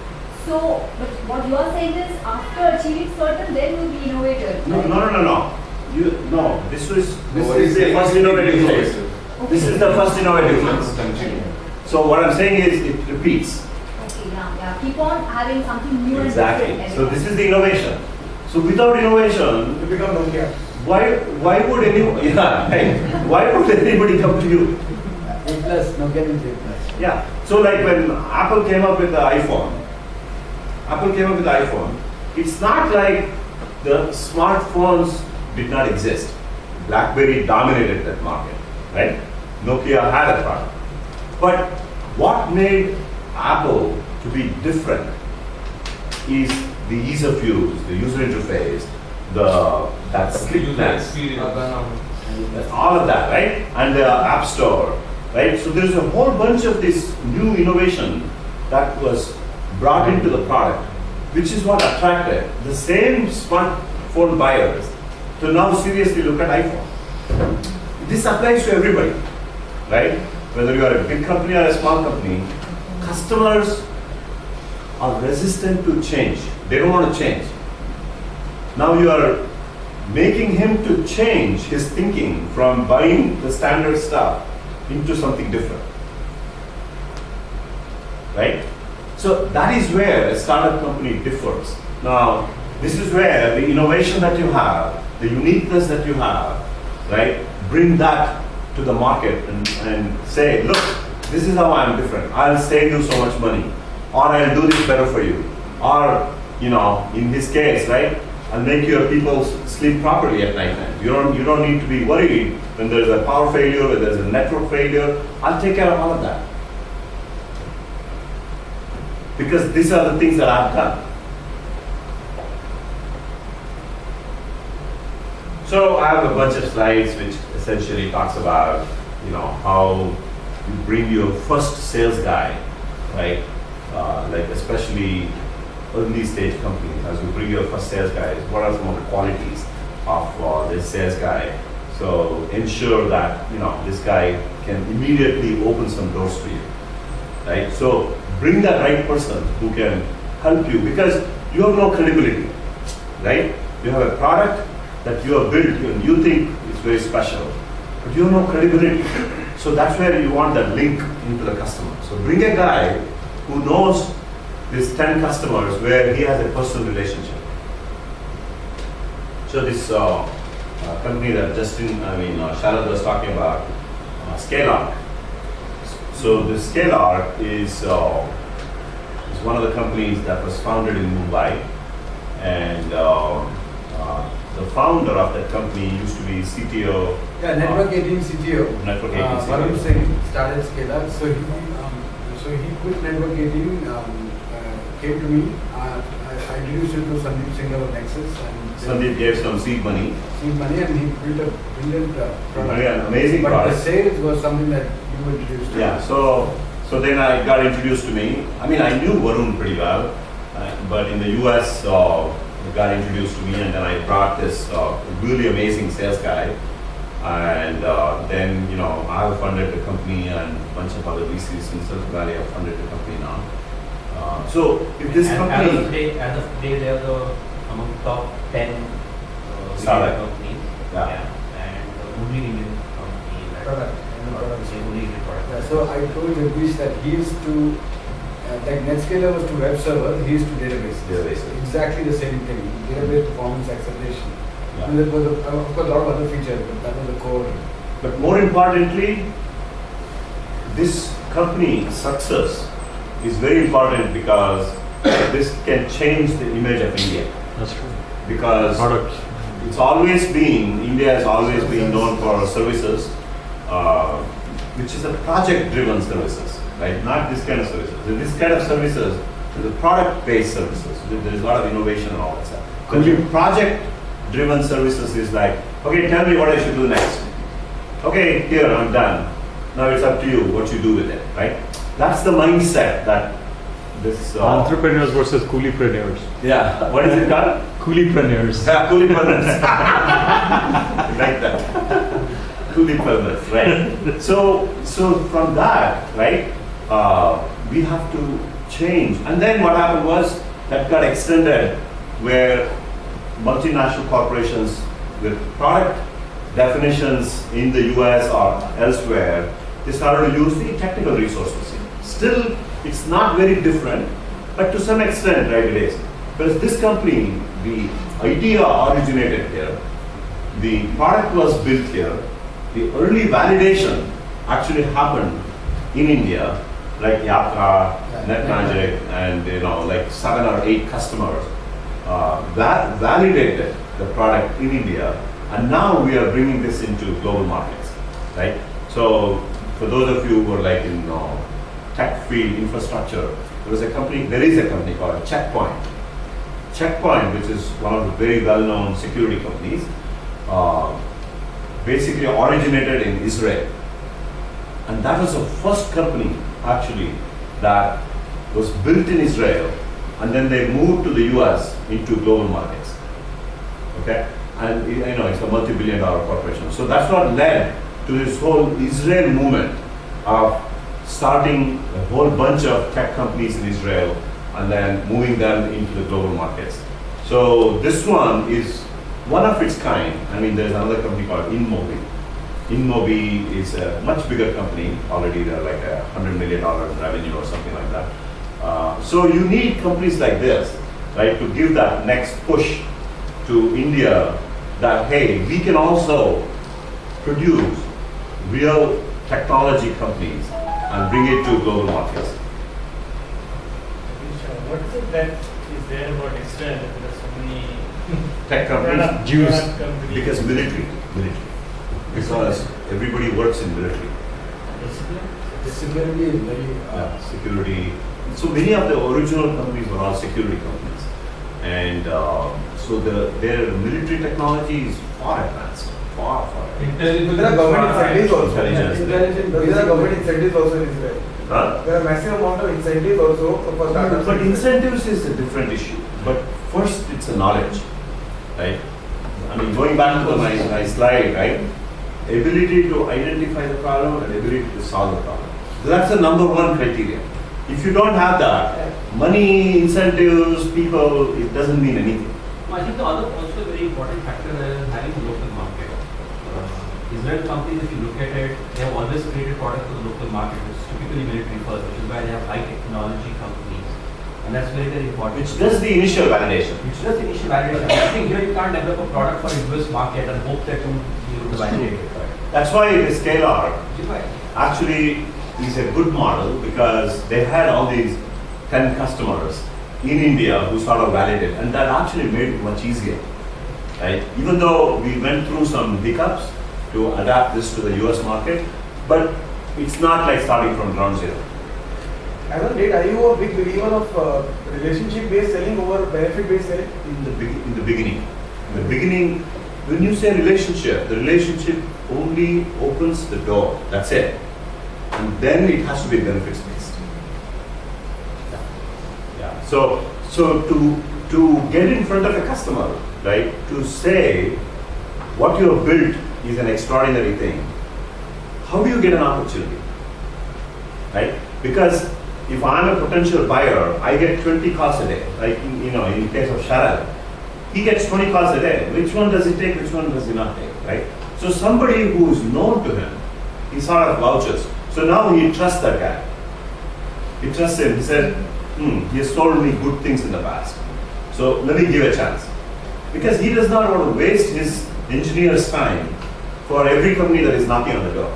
So, but what you are saying is after achieving certain, then you'll be innovative. No. This is the first innovative phase. This is the first innovative phase. So what I'm saying is it repeats. Okay, yeah. Keep on having something new Exactly. and different. So this is the innovation. So without innovation, You become Nokia. why would anyone? Yeah, right. Why would anybody come to you? A plus, no getting A plus. Yeah. So like when Apple came up with the iPhone, it's not like the smartphones did not exist. BlackBerry dominated that market, right? Nokia had a product. But what made Apple to be different is the ease of use, the user interface, that slickness, all of that, right? And the App Store, right? So there's a whole bunch of this new innovation that was brought into the product, which is what attracted the same smartphone buyers to now seriously look at iPhone. This applies to everybody, right? Whether you are a big company or a small company, customers are resistant to change. They don't want to change. Now you are making him to change his thinking from buying the standard stuff into something different, right? So that is where a startup company differs. Now, this is where the innovation that you have, the uniqueness that you have, right? Bring that to the market and say, look, this is how I'm different. I'll save you so much money, or I'll do this better for you, or in this case, right? I'll make your people sleep properly at night time. You don't need to be worried when there's a power failure, when there's a network failure. I'll take care of all of that. Because these are the things that I've done. So I have a bunch of slides which essentially talks about, how you bring your first sales guy, right? Like especially early stage companies, as you bring your first sales guys, what are some of the qualities of this sales guy? So ensure that this guy can immediately open some doors for you, right? So bring that right person who can help you, because you have no credibility. right? You have a product that you have built and you think is very special, but you have no credibility. So that's where you want that link into the customer. So bring a guy who knows these 10 customers where he has a personal relationship. So this company that Sharad was talking about, Scalark. So the Scalark is one of the companies that was founded in Mumbai, and the founder of that company used to be CTO. Yeah, Network 18 CTO. Network 18 CTO. Varun Singh started Scalark. So he quit Network 18, came to me. I introduced him to Sandeep Singh of Nexus. And Sandeep gave some seed money. And he built a brilliant product. Yeah, amazing but product. the sales was something that you introduced to Yeah, me. so then I got introduced to me. I mean, I knew Varun pretty well, but in the US, he got introduced to me, and then I brought this really amazing sales guy. And then, I have funded the company, and a bunch of other VCs in Silicon Valley have funded the company now. So if this And company... as of today, they are among the top 10 Startup. companies. Yeah. And only Indian company that Product. only Indian product. Yeah, so I told Jagadeesh that he used to, like Netscaler was to web server, he used to databases. Databases. Exactly the same thing. Database performance acceleration. Yeah. And there was, of course, a lot of other features, but that was the core. But more importantly, this company's success is very important because this can change the image of India. That's true. Because Product. India has always been known for services, which is a project-driven services, right? Not this kind of services. This kind of services is a product-based services. There is a lot of innovation and all that stuff. But project-driven services is like, okay, tell me what I should do next. Okay, here, I'm done. Now it's up to you what you do with it, right? That's the mindset that this... Entrepreneurs versus coolypreneurs. Yeah, what is it called? Coolypreneurs. Yeah, coolypreneurs. Like that. Coolypreneurs, right? So from that, right, we have to change. And then what happened was that got extended where multinational corporations with product definitions in the US or elsewhere, they started to use the technical resources. Still, it's not very different, but to some extent, right, it is. Because this company, the idea originated here, the product was built here, the early validation actually happened in India, like Yapka, NetMagic, and like 7 or 8 customers that validated the product in India, and now we are bringing this into global markets, right? So for those of you who are like in tech field infrastructure, there is a company called Checkpoint. Checkpoint, which is one of the very well-known security companies, basically originated in Israel. And that was the first company actually that was built in Israel, and then they moved to the US into global markets. Okay? And it's a multi-billion-dollar corporation. So that's what led to this whole Israel movement of starting a whole bunch of tech companies in Israel and then moving them into the global markets. So this one is one of its kind. I mean, there's another company called InMobi. InMobi is a much bigger company. Already they're like $100 million in revenue or something like that. So you need companies like this, right, to give that next push to India that, hey, we can also produce real technology companies and bring it to global markets. What is it that is there about Israel? There are so many Tech companies, product Jews, companies. because military. Because everybody works in military. The security is very... Security. So many of the original companies were all security companies. And so their military technology is far advanced. Far advanced. There are government incentives also. Intelligence. There are government incentives also in Israel. Huh? There are massive amount of incentives also for startups. But incentives is a different issue. But first, it's a knowledge, right? I mean, going back to my slide, right? Ability to identify the problem and ability to solve the problem. So that's the number one criteria. If you don't have that, money, incentives, people, it doesn't mean anything. No, I think the other also very important factor is having a local market. Israel companies, if you look at it, they have always created products for the local market, which is typically military first, which is why they have high technology companies. And that's very, very important. Which does the initial validation. Which does the initial validation. I think here you can't develop a product for a US market and hope that you be able to validate it. That's why the Scalar actually is a good model, because they had all these 10 customers in India who sort of validated, and that actually made it much easier. Right? Even though we went through some hiccups to adapt this to the US market, but it's not like starting from ground zero. As on date, are you a big believer of relationship-based selling over benefit-based selling? In the beginning, when you say relationship, the relationship only opens the door. That's it. And then it has to be benefits-based. Yeah. So to get in front of a customer, right, to say what you have built is an extraordinary thing. How do you get an opportunity? Right? Because if I'm a potential buyer, I get 20 calls a day. Like in case of Sharad, he gets 20 calls a day. Which one does he take? Which one does he not take? Right? So somebody who is known to him, he sort of vouches. So now he trusts that guy. He trusts him. He said, he has told me good things in the past. So let me give a chance. Because he does not want to waste his engineer's time for every company that is knocking on the door.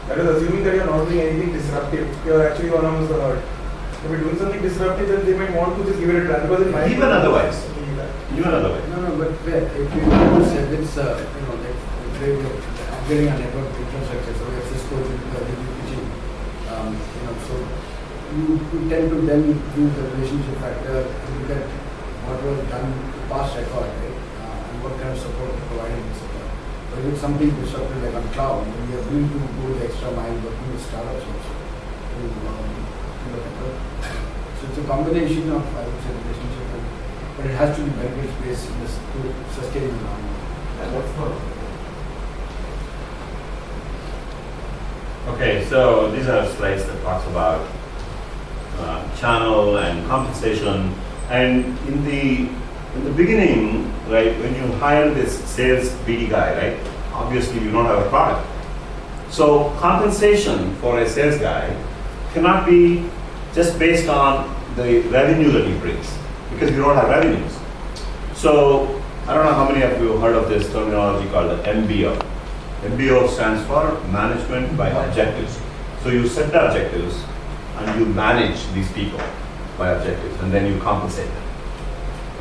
That is assuming that you are not doing anything disruptive. You are actually one amongst the herd. If you are doing something disruptive, then they might want to just give it a try. Because Even otherwise. No, but if you say it's, I'm getting a network infrastructure, so we have Cisco, pitching, so you tend to then use the relationship factor and look at what was done past record, right? And what kind of support provided in support. But if it's something disruptive like on cloud, then we are willing to go the extra mile working with startups also to look at that. So it's a combination of, I would say, relationship, but it has to be benefits based to sustain the long run. And what's not? Okay, so these are slides that talks about channel and compensation. And in the beginning, right, when you hire this sales BD guy, right, obviously you don't have a product. So compensation for a sales guy cannot be just based on the revenue that he brings, because you don't have revenues. So I don't know how many of you heard of this terminology called the MBO. MBO stands for Management by Objectives. So you set the objectives and you manage these people by objectives, and then you compensate them.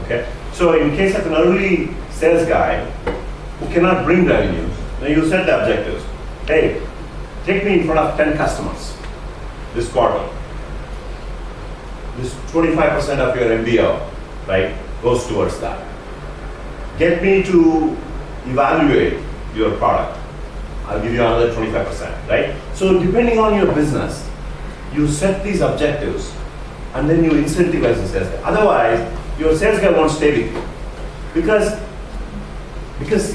Okay? So in case of an early sales guy who cannot bring revenues, then you set the objectives. Hey, take me in front of 10 customers this quarter. This 25% of your MBO, right, goes towards that. Get me to evaluate your product. I'll give you another 25%, right? So depending on your business, you set these objectives and then you incentivize the sales guy. Otherwise, your sales guy won't stay with you. Because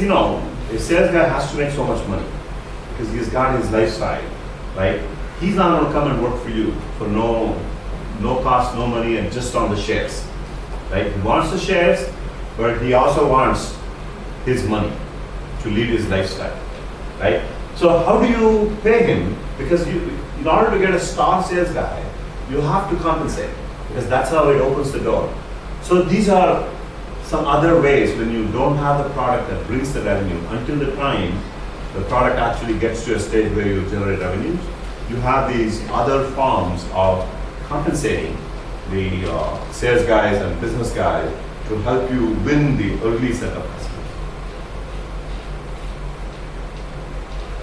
a sales guy has to make so much money because he's got his lifestyle, right? He's not going to come and work for you for no cost, no money, and just on the shares, right? He wants the shares, but he also wants his money to lead his lifestyle, right? So how do you pay him? Because in order to get a star sales guy, you have to compensate, because that's how it opens the door. So these are some other ways when you don't have the product that brings the revenue. Until the time the product actually gets to a stage where you generate revenues, you have these other forms of compensating the sales guys and business guys to help you win the early set of customers.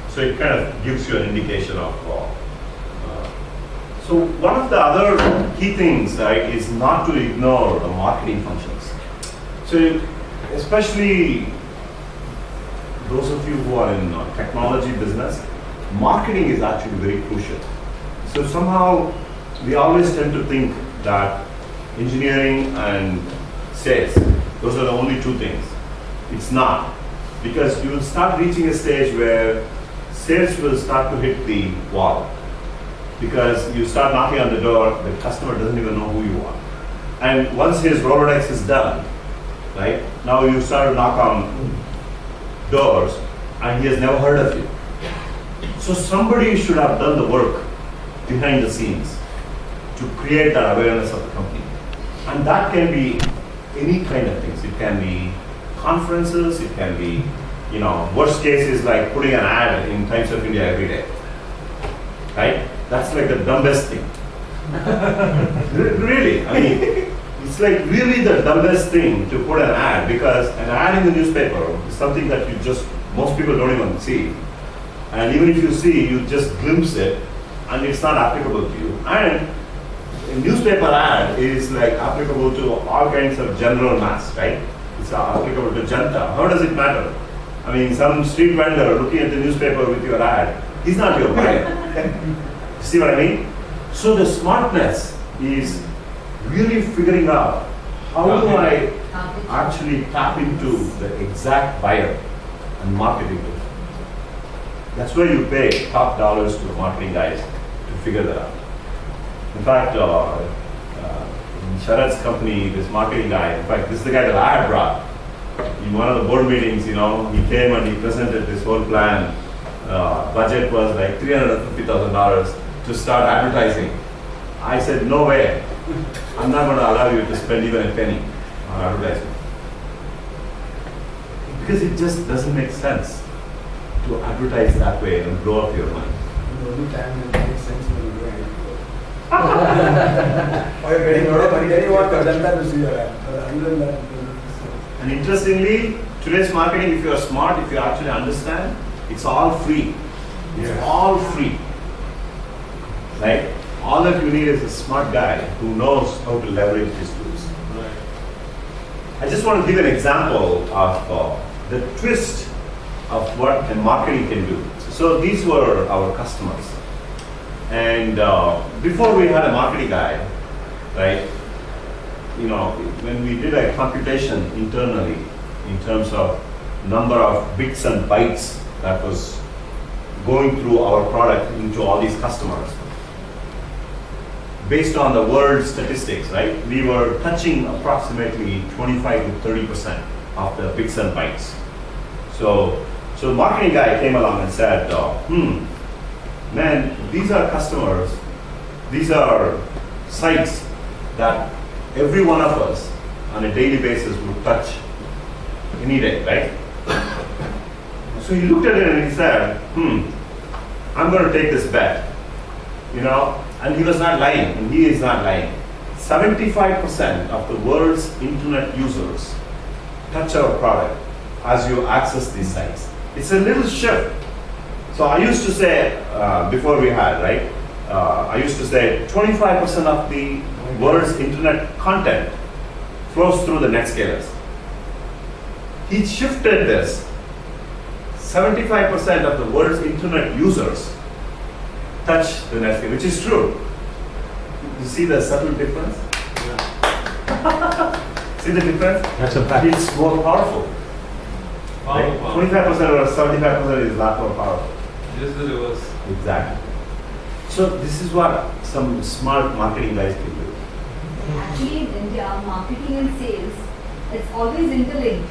So it kind of gives you an indication of. So one of the other key things, right, is not to ignore the marketing functions. So especially those of you who are in technology business, marketing is actually very crucial. So somehow we always tend to think that engineering and sales, those are the only two things. It's not, because you will start reaching a stage where sales will start to hit the wall. Because you start knocking on the door, the customer doesn't even know who you are. And once his Rolodex is done, right? Now you start to knock on doors and he has never heard of you. So somebody should have done the work behind the scenes to create that awareness of the company. And that can be any kind of things. It can be conferences, it can be, worst case is like putting an ad in Times of India every day. Right? That's like the dumbest thing. Really, I mean, it's like really the dumbest thing to put an ad, because an ad in the newspaper is something that most people don't even see. And even if you see, you just glimpse it and it's not applicable to you. And a newspaper ad is like applicable to all kinds of general mass, right? It's applicable to Janta. How does it matter? I mean, some street vendor looking at the newspaper with your ad, he's not your buyer. See what I mean? So the smartness is really figuring out how do I actually tap into the exact buyer and marketing it. That's where you pay top dollars to the marketing guys to figure that out. In fact, in Sharad's company, this marketing guy, in fact, this is the guy that I had brought. In one of the board meetings, he came and he presented this whole plan. Budget was like $350,000 to start advertising. I said, no way. I'm not going to allow you to spend even a penny on advertising. Because it just doesn't make sense to advertise that way and blow up your money. The only time it makes sense when you do it. Or you're getting a lot of money, Then you want Ajanta to see your ad. Other than that, And interestingly, today's marketing, if you are smart, if you actually understand, it's all free. It's all free. Right? All that you need is a smart guy who knows how to leverage these tools. Right. I just want to give an example of the twist of what a marketing can do. So these were our customers. And before we had a marketing guy, right? When we did a computation internally in terms of number of bits and bytes that was going through our product into all these customers, based on the world statistics, right? We were touching approximately 25 to 30% of the bits and bytes. So the marketing guy came along and said, man, these are customers, these are sites that every one of us on a daily basis would touch any day, right? So he looked at it and he said, I'm going to take this bet, and he was not lying, and he is not lying. 75% of the world's internet users touch our product as you access these sites. It's a little shift. So I used to say, before we had, right? I used to say 25% of the world's internet content flows through the Netscalers. He shifted this. 75% of the world's internet users touch the Netscaler, which is true. You see the subtle difference? Yeah. See the difference? That's a fact. It's more powerful. Right? 25% or 75% is a lot more powerful. Just the reverse. Exactly. So this is what some smart marketing guys can do. Actually, in India, marketing and sales, it's always interlinked.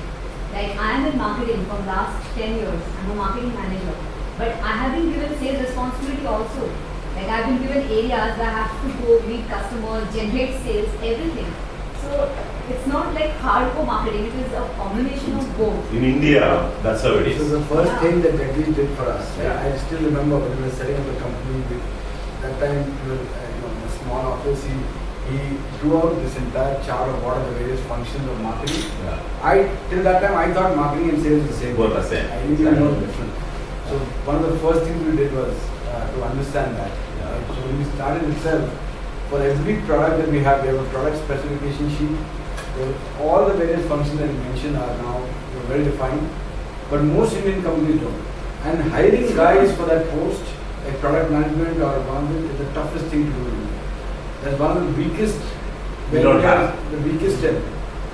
Like I am in marketing for the last 10 years. I'm a marketing manager. But I have been given sales responsibility also. Like I've been given areas where I have to go meet customers, generate sales, everything. So it's not like hardcore marketing, it is a combination of both. In India, that's how it this was is. the first Yeah. thing that Jagadeesh did for us. Yeah. I still remember when we were setting up the company. That time, we were, in a small office. He drew out this entire chart of what are the various functions of marketing. Yeah. Till that time, I thought marketing and sales were the same. Both are same. I didn't even know the difference. So one of the first things we did was to understand that. So when we started itself, for every product that we have a product specification sheet. All the various functions that you mentioned are now well defined, but most Indian companies don't. And hiring guys for that post, like product management or one is the toughest thing to do. That's one of the weakest. We don't have the weakest step.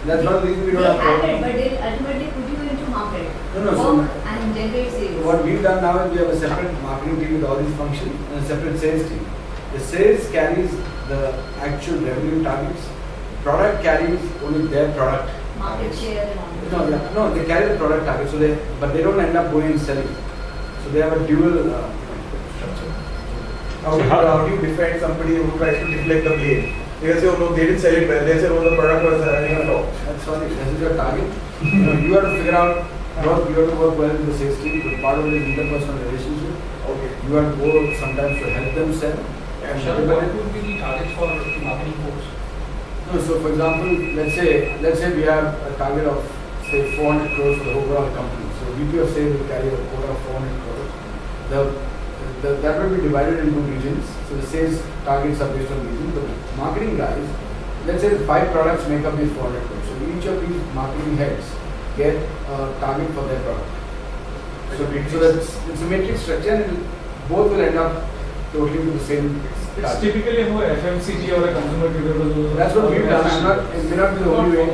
That's one of the reasons we don't They have. have it, but they'll ultimately put you into market. No, so Work and generate sales. what we've done now is we have a separate marketing team with all these functions and a separate sales team. The sales carries the actual revenue targets. Product carries only their product market share and all that? No, they carry the product target, but they don't end up going and selling. So they have a dual structure. How do you defend somebody who tries to deflect the blame? They say, oh no, they didn't sell it well. They say, oh, the product was running on top. That's sorry, this is your target. You have to figure out, you have to work well with the sales team, but part of it is interpersonal relationship. Okay. You have to go sometimes to help them sell. Sure, what would be the targets for marketing folks? No, so for example, let's say we have a target of say 400 crores for the overall company. So VP of sales will carry a quota of 400 crores. That will be divided into regions. So the sales targets are based on regions. The marketing guys, let's say 5 products make up these 400 crores. So each of these marketing heads get a target for their product. So that's it's a matrix structure, and both will end up totally with the same It's target. typically more FMCG or a consumer durable. That's what we've done. It may not be the only way.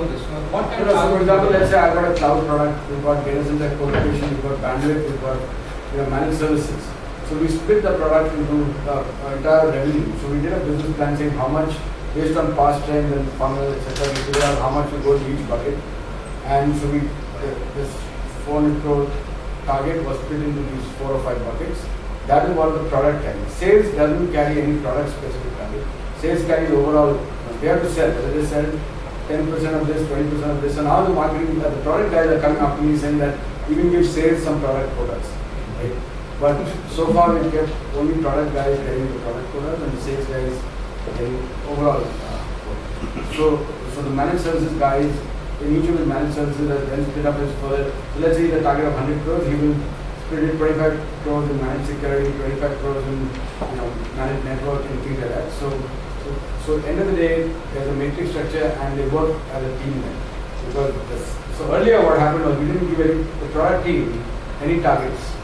What kind So of for example, let's say I've got a cloud product, we've got data center co-location, we've got bandwidth, we've got managed services. So we split the product into entire revenue. So we did a business plan saying how much, based on past trends and funnel, etc. We figured out how much will go to each bucket. And so this 400 crore target was split into these 4 or 5 buckets. That is what the product carries. Sales doesn't carry any product specific target. Sales carries overall. They have to sell. Whether they sell 10% of this, 20% of this, and now the marketing, the product guys are coming up to me saying that even give sales some product products. Right? But so far we kept only product guys carrying the product products and the sales guys carrying overall. So the managed services guys, in each of the managed services are then split up as further. So let's say the target of 100 crores, he will split it 25 crores in managed security, 25 crores in managed network and things like that. So at the end of the day, there's a matrix structure and they work as a team then. So earlier what happened was we didn't give the product team any targets.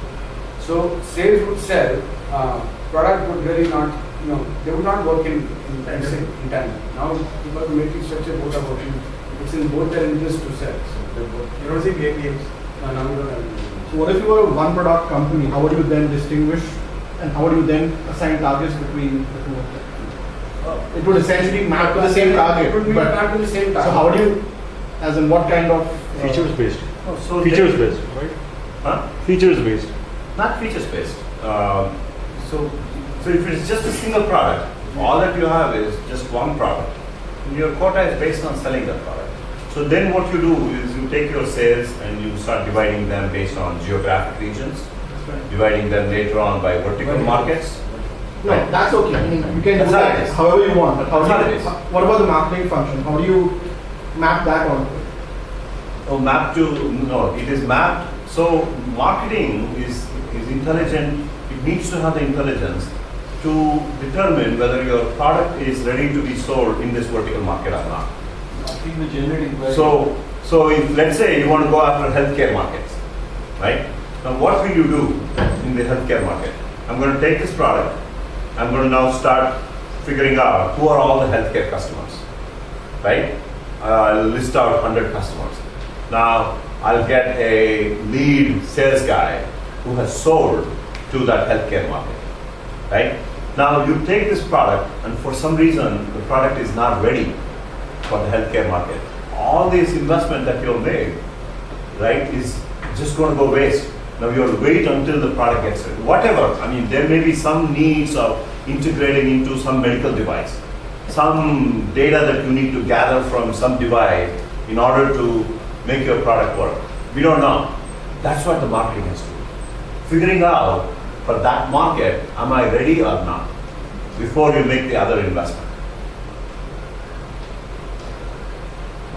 So sales would sell, product would really not, they would not work in tandem. Now because the matrix structure both are working, it's in both their interest to sell. So they both. You don't see blame games. No, now we don't have any. So what if you were a one product company? How would you then distinguish and how would you then assign targets between the two of them? It would essentially map to the same target. It would be map to the same target. So how do you, as in what kind of Features based. So Features based, right? Huh? Features based. Not features based. So if it's just a single product, all that you have is just one product. And your quota is based on selling that product. So then what you do is you take your sales and you start dividing them based on geographic regions, dividing them later on by vertical markets. No, that's okay. I mean, you can That's do how it that is. however you want. But That's how it is. what about the marketing function? How do you map that on? It is mapped. So marketing is intelligent. It needs to have the intelligence to determine whether your product is ready to be sold in this vertical market or not. So if let's say you want to go after healthcare markets, right? Now what will you do in the healthcare market? I'm going to take this product. I'm going to now start figuring out who are all the healthcare customers, right? I'll list out 100 customers. Now I'll get a lead sales guy who has sold to that healthcare market, right? Now you take this product and for some reason the product is not ready for the healthcare market. All this investment that you've made, right, is just going to go waste. Now you have to wait until the product gets ready. Whatever, I mean, there may be some needs of integrating into some medical device, some data that you need to gather from some device in order to make your product work. We don't know. That's what the marketing has to do. Figuring out for that market, am I ready or not, before you make the other investment.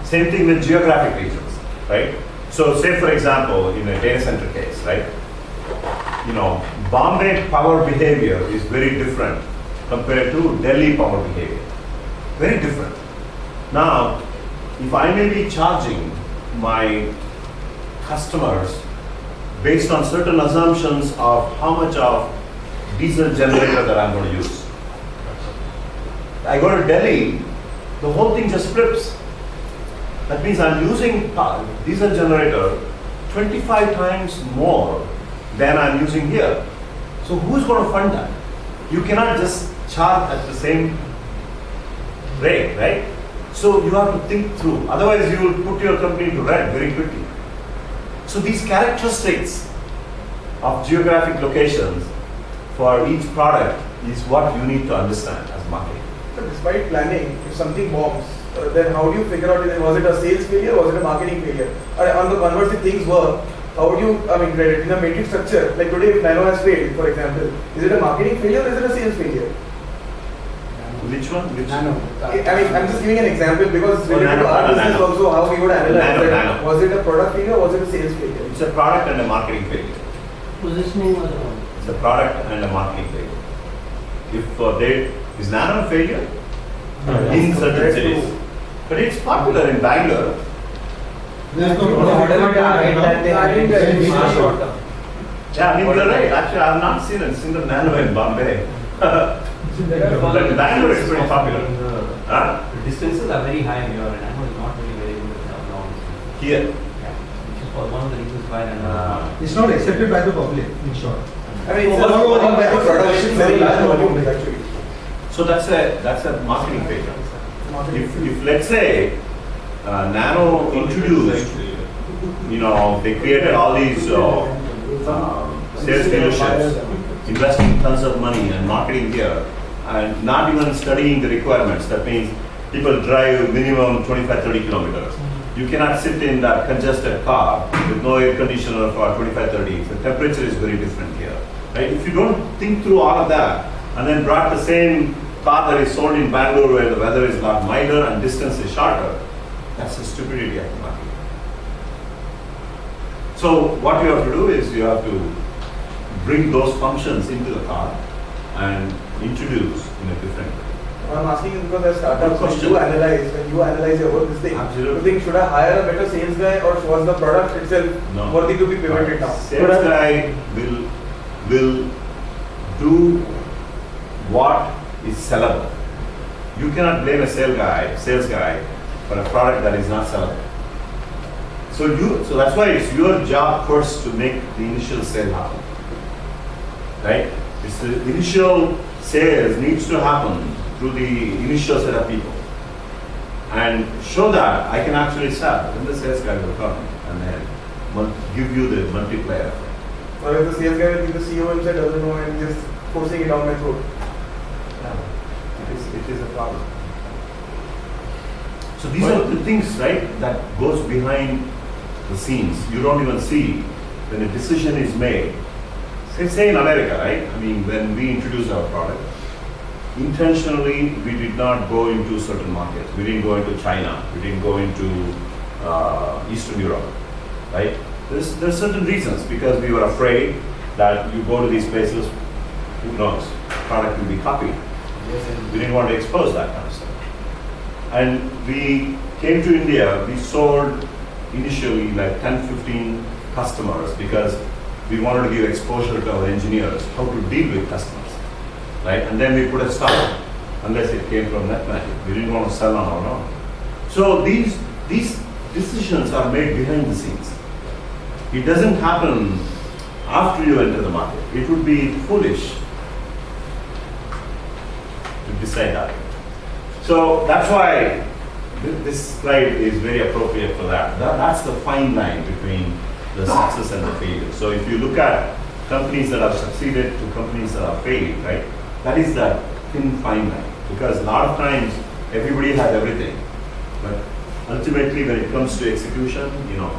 Same thing with geographic regions, right? So say for example, in a data center case, right? Bombay power behavior is very different compared to Delhi power behavior. Very different. Now, if I may be charging my customers based on certain assumptions of how much of diesel generator that I'm going to use. I go to Delhi, the whole thing just flips. That means I'm using diesel generator 25 times more than I'm using here. So who's going to fund that? You cannot just charge at the same rate, right? So you have to think through. Otherwise, you will put your company to red very quickly. So these characteristics of geographic locations for each product is what you need to understand as marketing. So despite planning, if something bombs, then how do you figure out, was it a sales failure or was it a marketing failure? On the converse, if things work, how would you, credit in a matrix structure, like today if Nano has failed, for example, is it a marketing failure or is it a sales failure? Which one? Which Nano. I'm just giving an example because it's Oh, related to our business also, how we would analyze it. Nano. Was it a product failure or was it a sales failure? It's a product and a marketing failure. Positioning was wrong. It's a product and a marketing failure. If is Nano a failure? In certain cities. But it's popular in Bangalore. There's no Whatever target that they I think that is are short term. Yeah, I mean, you're right. Actually, I have not seen a single Nano in Bombay. But Bangalore is pretty popular. Huh? The distances are very high here, and Nano is not very good at long. Here. Yeah, which is one of the reasons why Nano. It's not accepted by the public, in short. It's a lot by the production, very large volume actually. So that's a marketing failure. If let's say Nano introduced, they created all these sales dealerships, investing tons of money and marketing here, and not even studying the requirements. That means people drive minimum 25-30 kilometers. You cannot sit in that congested car with no air conditioner for 25-30. The temperature is very different here. Right? If you don't think through all of that and then brought the same car that is sold in Bangalore where the weather is a lot milder and distance is shorter, that's the stupidity of the market. So what you have to do is you have to bring those functions into the car and introduce in a different way. I'm asking you because as startups, when you analyze your work, this thing, Absolutely. you think should I hire a better sales guy or was the product itself worthy to be pivoted now? Sales guy will do what is sellable. You cannot blame a sales guy for a product that is not sellable. So that's why it's your job first to make the initial sale happen. Right? It's the initial sales needs to happen through the initial set of people. And show that I can actually sell. Then the sales guy will come and then give you the multiplier effect. Or if the sales guy will be the CEO himself doesn't know and just forcing it down my throat. It is a problem. So these are the things, right, that goes behind the scenes. You don't even see when a decision is made. Say in America, right? I mean, when we introduced our product, intentionally we did not go into certain markets. We didn't go into China. We didn't go into Eastern Europe, right? There's certain reasons because we were afraid that you go to these places, who knows, product will be copied. We didn't want to expose that kind of stuff. And we came to India, we sold initially like 10, 15 customers because we wanted to give exposure to our engineers, how to deal with customers, right? And then we put a stop, unless it came from NetMagic. We didn't want to sell on our own. So these decisions are made behind the scenes. It doesn't happen after you enter the market. It would be foolish to decide that. So that's why this slide is very appropriate for that. That's the fine line between the success and the failure. So if you look at companies that have succeeded to companies that have failed, right? That is that thin fine line. Because a lot of times everybody has everything, but ultimately when it comes to execution,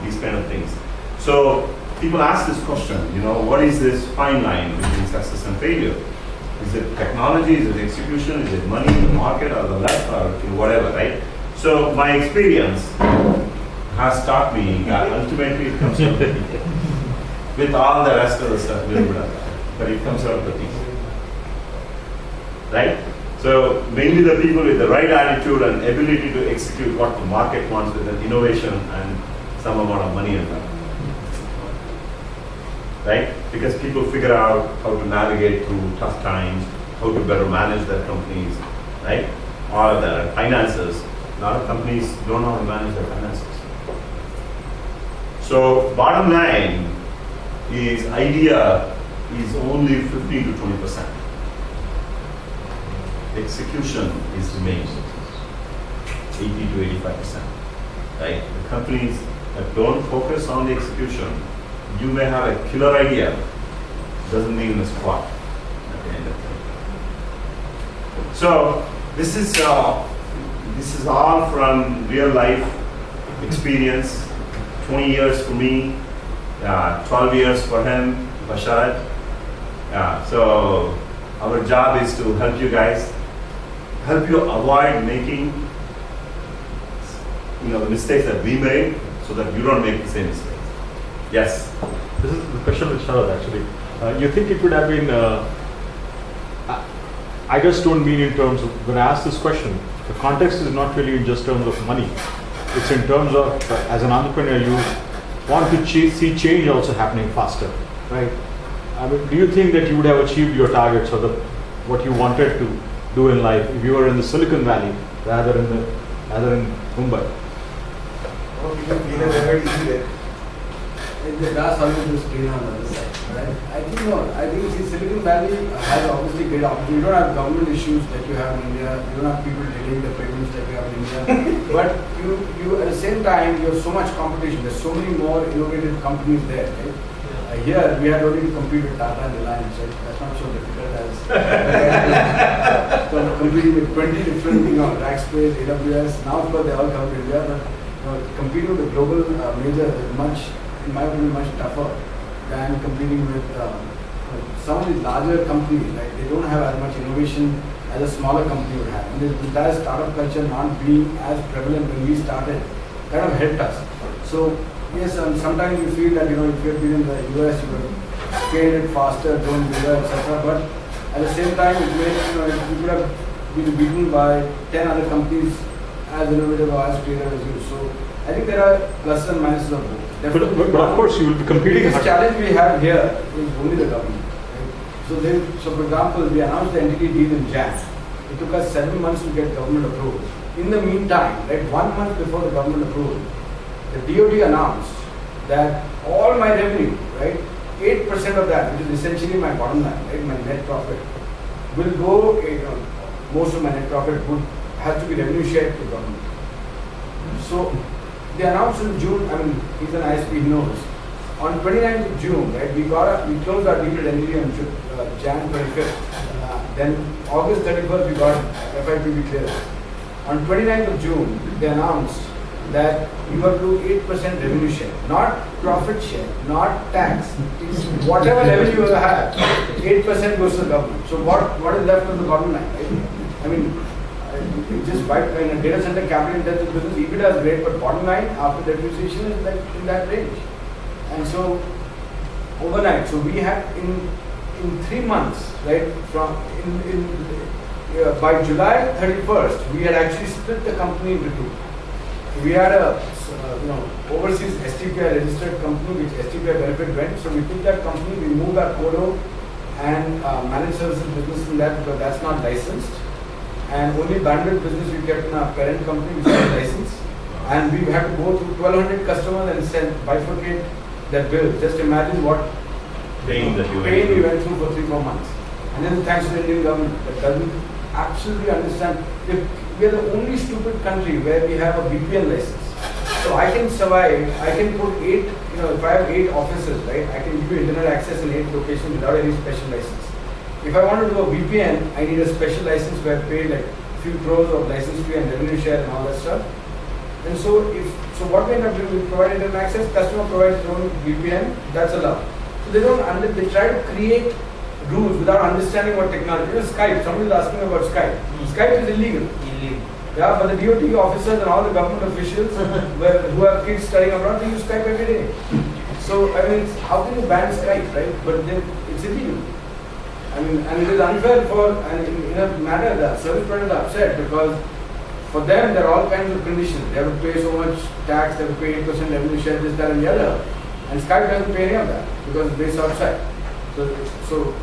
these kind of things. So people ask this question, what is this fine line between success and failure? Is it technology? Is it execution? Is it money in the market or the left or whatever, right? So my experience has taught me that ultimately it comes out with all the rest of the stuff, little bit of that, but it comes out the things. Right? So mainly the people with the right attitude and ability to execute what the market wants with an innovation and some amount of money in that. Right? Because people figure out how to navigate through tough times, how to better manage their companies, right? All of that. Finances. A lot of companies don't know how to manage their finances. So bottom line is idea is only 15 to 20%. Execution is the main. 80 to 85%. Right? The companies that don't focus on the execution, you may have a killer idea, doesn't mean a squat at the end of the day. So this is all from real life experience. 20 years for me, 12 years for him, Bashar. So our job is to help you guys, help you avoid making the mistakes that we made, so that you don't make the same mistakes. Yes. This is the question with Sharad actually. You think it could have been? I just don't mean in terms of when I ask this question. The context is not really in just terms of money. It's in terms of as an entrepreneur, you want to see change also happening faster, right? I mean, do you think that you would have achieved your targets or what you wanted to do in life if you were in the Silicon Valley rather in Mumbai? Oh, people feel it very easy there. The grass always looks greener on the other side, right? I think no. I think see, Silicon Valley has obviously great opportunity. You don't have government issues that you have in India. You don't have people delaying the payments that you have in India. But you at the same time, you have so much competition. There's so many more innovative companies there, right? Here we had only to compete with Tata and Reliance, right? That's not so difficult as so competing with 20 different, Rackspace, AWS. Now of course they all come to India, but competing with the global major is much, in my opinion, much tougher than competing with some of these larger companies. Like they don't have as much innovation as a smaller company would have. And the entire startup culture not being as prevalent when we started kind of helped us. So yes, sometimes you feel that if you had been in the US, you would have scaled it faster, grown bigger, etc. But at the same time, it made, you could have been beaten by 10 other companies as innovative or as creative as you. So I think there are pluses and minuses of both. But of course, you will be competing. The biggest challenge we have here is only the government. Right? So for example, we announced the entity deal in Jan. It took us 7 months to get government approval. In the meantime, 1 month before the government approval, the DoD announced that all my revenue, 8% of that, which is essentially my bottom line, my net profit, will go, most of my net profit has to be revenue shared to the government. So they announced in June, he's an ISP, he knows. On 29th of June, we closed our deal with entity on Jan 25th. Then August 31st, we got FIPB clearance. On 29th of June, they announced that you have to do 8% revenue share, not profit share, not tax. It's whatever revenue you have, 8% goes to the government. So what is left of the bottom line, just by in a data center capital intensive business, EBITDA is great, but bottom line after depreciation is in that range. And so overnight, so we had in 3 months, by July 31st, we had actually split the company into two. We had a overseas STPI registered company which STPI benefit went. So we took that company, we moved our Kodo and managed services business in that because that's not licensed. And only bandwidth business we kept in our parent company which is licensed. And we had to go through 1200 customers and bifurcate that bill. Just imagine what pain we went through for 3-4 months. And then thanks to the Indian government that doesn't absolutely understand. We are the only stupid country where we have a VPN license. So I can survive, I can put 8, if I have 8 offices, I can give you internet access in 8 locations without any special license. If I want to do a VPN, I need a special license where I pay like a few crores of license fee and revenue share and all that stuff. And so what we end up doing, we provide internet access, customer provides their own VPN, that's allowed. So they try to create rules without understanding what technology. Skype, somebody is asking about Skype. Skype is illegal. Yeah, but the DoD officers and all the government officials who have kids studying abroad, they use Skype every day. So, how can you ban Skype, right? But it's illegal. And it is unfair and in a manner the service providers are upset because for them there are all kinds of conditions. They have to pay so much tax, they have to pay 8% revenue share, this, that and the other. And Skype doesn't pay any of that because it's based outside. So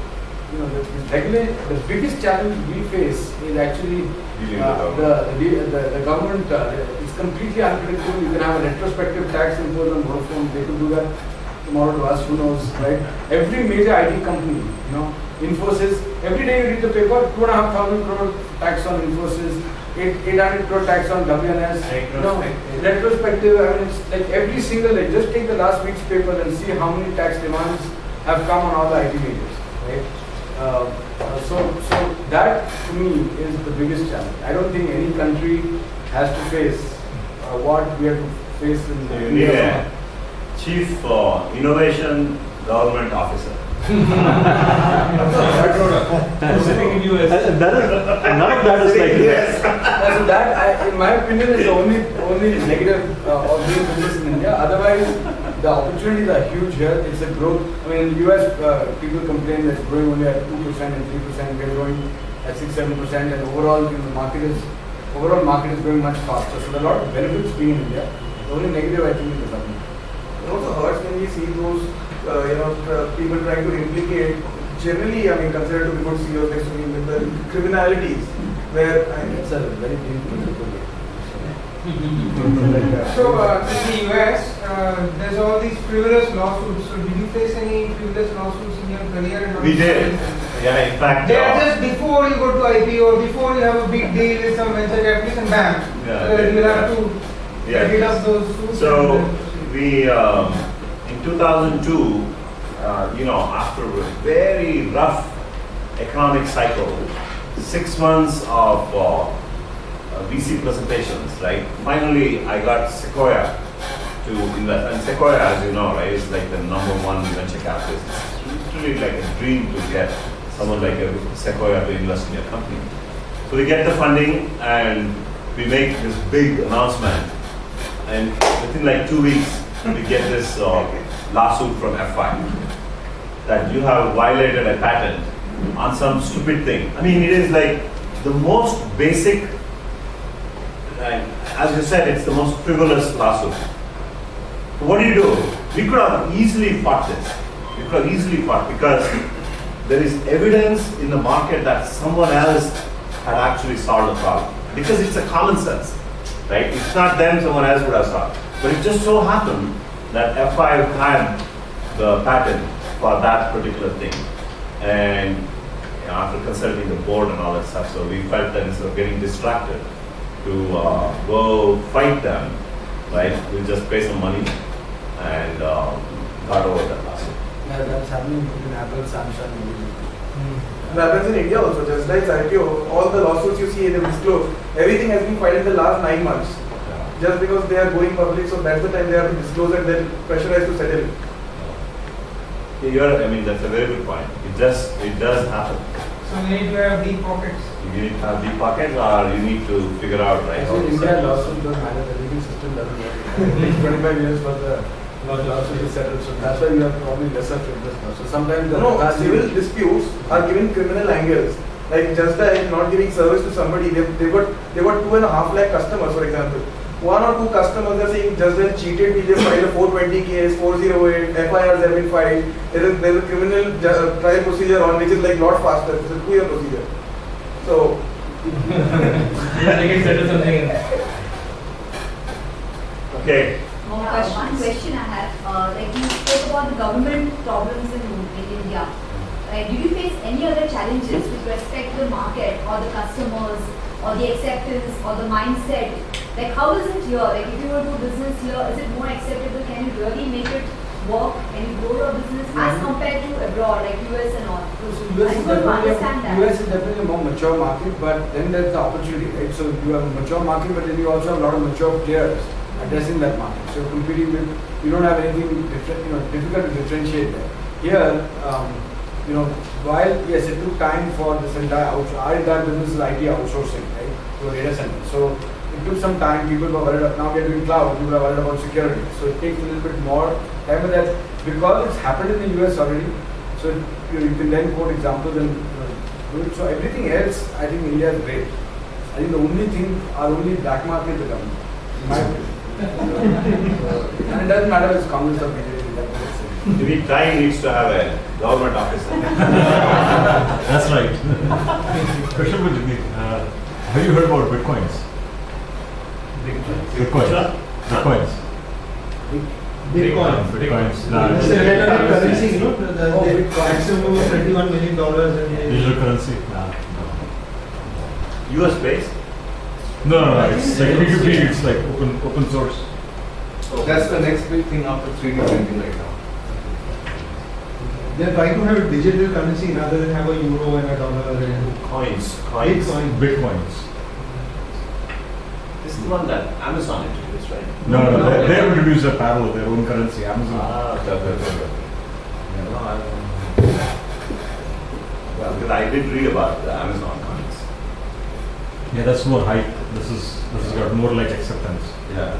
the biggest challenge we face is actually the government. It's completely unpredictable. You can have a retrospective tax imposed on Vodafone. They could do that tomorrow to us. Who knows, right? Every major IT company, Infosys. Every day you read the paper, 2,500 crore tax on Infosys. 800 crore tax on WNS. Retrospective. I mean, it's like every single day. Just take the last week's paper and see how many tax demands have come on all the IT majors, right? So that to me is the biggest challenge. I don't think any country has to face what we have to face in You need a chief innovation government officer. None of that is like yes. So that, in my opinion, is the only negative of doing business in India. Otherwise, the opportunities are huge here. It's a growth. I mean, in the US, people complain that it's growing only at 2% and 3%. We're growing at 6-7%, and overall, the market is growing much faster. So there are a lot of benefits being in India. The only negative, I think, is the government. It also hurts when we see those people trying to implicate, generally, I mean, considered to be good CEOs next to me, with the criminalities, where I mean, it's a very dangerous way. So, in the US, there's all these frivolous lawsuits. So, did you face any frivolous lawsuits in your career? We did. Yeah, in fact. They are just before you go to IPO, before you have a big deal with some venture capitalist, and bam, you'll have to get up those suits. So, we, in 2002, after a very rough economic cycle, 6 months of VC presentations, right? Finally, I got Sequoia to invest. And Sequoia, as you know, right, is like the #1 venture capitalist. It's literally like a dream to get someone like a Sequoia to invest in your company. So we get the funding and we make this big announcement. And within like 2 weeks, we get this lawsuit from FI that you have violated a patent on some stupid thing. I mean, it is like the most basic, as you said, it's the most frivolous lawsuit. What do? We could have easily fought this. We could have easily fought because there is evidence in the market that someone else had actually solved the problem. Because it's a common sense, right? It's not them, someone else would have solved. But it just so happened that FI had the patent for that particular thing. And after consulting the board and all that stuff, so we felt that instead of getting distracted to go fight them, right, we just pay some money and got over that lawsuit. Yeah, that's happening between Apple, Samsung, and it happens in India also, just like IPO, all the lawsuits you see in the disclose, everything has been filed in the last 9 months. Just because they are going public, so that's the time they have to disclose and then pressurized to settle. I mean, that's a very good point. It does happen. So you need to have deep pockets. You need to have deep pockets, or you need to figure out, right? So India lawsuit doesn't matter, the legal system doesn't work. It takes 25 years for the lawsuit to settle, so that's why you have probably lesser frivolous now. So sometimes the civil disputes are given criminal angles. Like just like not giving service to somebody, they got 2.5 lakh customers, for example. 1 or 2 customers are saying just then cheated me, they filed a 420 case, 408, FIRs have been filed. There is a criminal trial procedure on which is like lot faster. It's a 2-year procedure. So they can settle something. Okay. One question I have, like you spoke about the government problems in India. Right? Did you face any other challenges with respect to the market or the customers or the acceptance or the mindset? Like how is it here? Like if you were to do business here, is it more acceptable? Can you really make it work? Can you grow your business as compared to abroad, like US and all? US is definitely a more mature market, but then there's the opportunity, right? So you have a mature market, but then you also have a lot of mature players addressing that market. So you're competing with, you don't have anything difficult to differentiate there. Here, while yes, it took time for this entire business is IT outsourcing, right, to a data center. So it took some time. People were worried. Now we are doing cloud. People are worried about security. So it takes a little bit more time. But that because it's happened in the US already. So you can then quote examples and do it. So everything else, I think India is great. I think the only thing, our only black market is the government, in my opinion. And it doesn't matter if it's Congress or BJP. Every time needs to have a government officer. That's right. Question for Jagdeesh. Have you heard about Bitcoins? Bitcoins. Bitcoins. It's a electronic currency, the maximum of $21 million. Digital currency. US based? No, it's like P2P, it's like open source. So that's the next big thing after 3D printing right now. They're trying to have a digital currency rather than have a euro and a dollar and Coins. Bitcoins. This is the one that Amazon introduced, right? No, they have introduced a parallel, their own currency, Amazon. Okay. No, I don't know. Well, because I did read about the Amazon coins. Yeah, that's more hype. This has got more like acceptance. Yeah.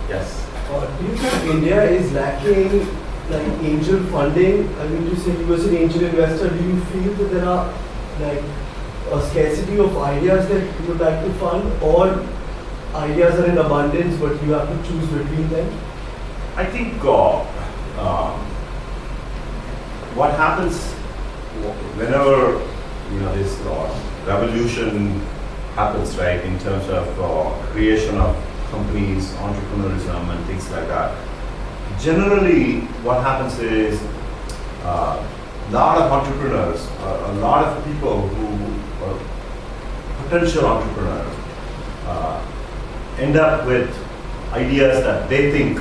Yes. Do you think India is lacking like angel funding? I mean, you said you was an angel investor. Do you feel that there are like a scarcity of ideas that you would like to fund, or ideas are in abundance but you have to choose between them? I think what happens whenever this revolution happens, right, in terms of creation of companies, entrepreneurism, and things like that. Generally, what happens is a lot of entrepreneurs, a lot of people who are potential entrepreneurs, end up with ideas that they think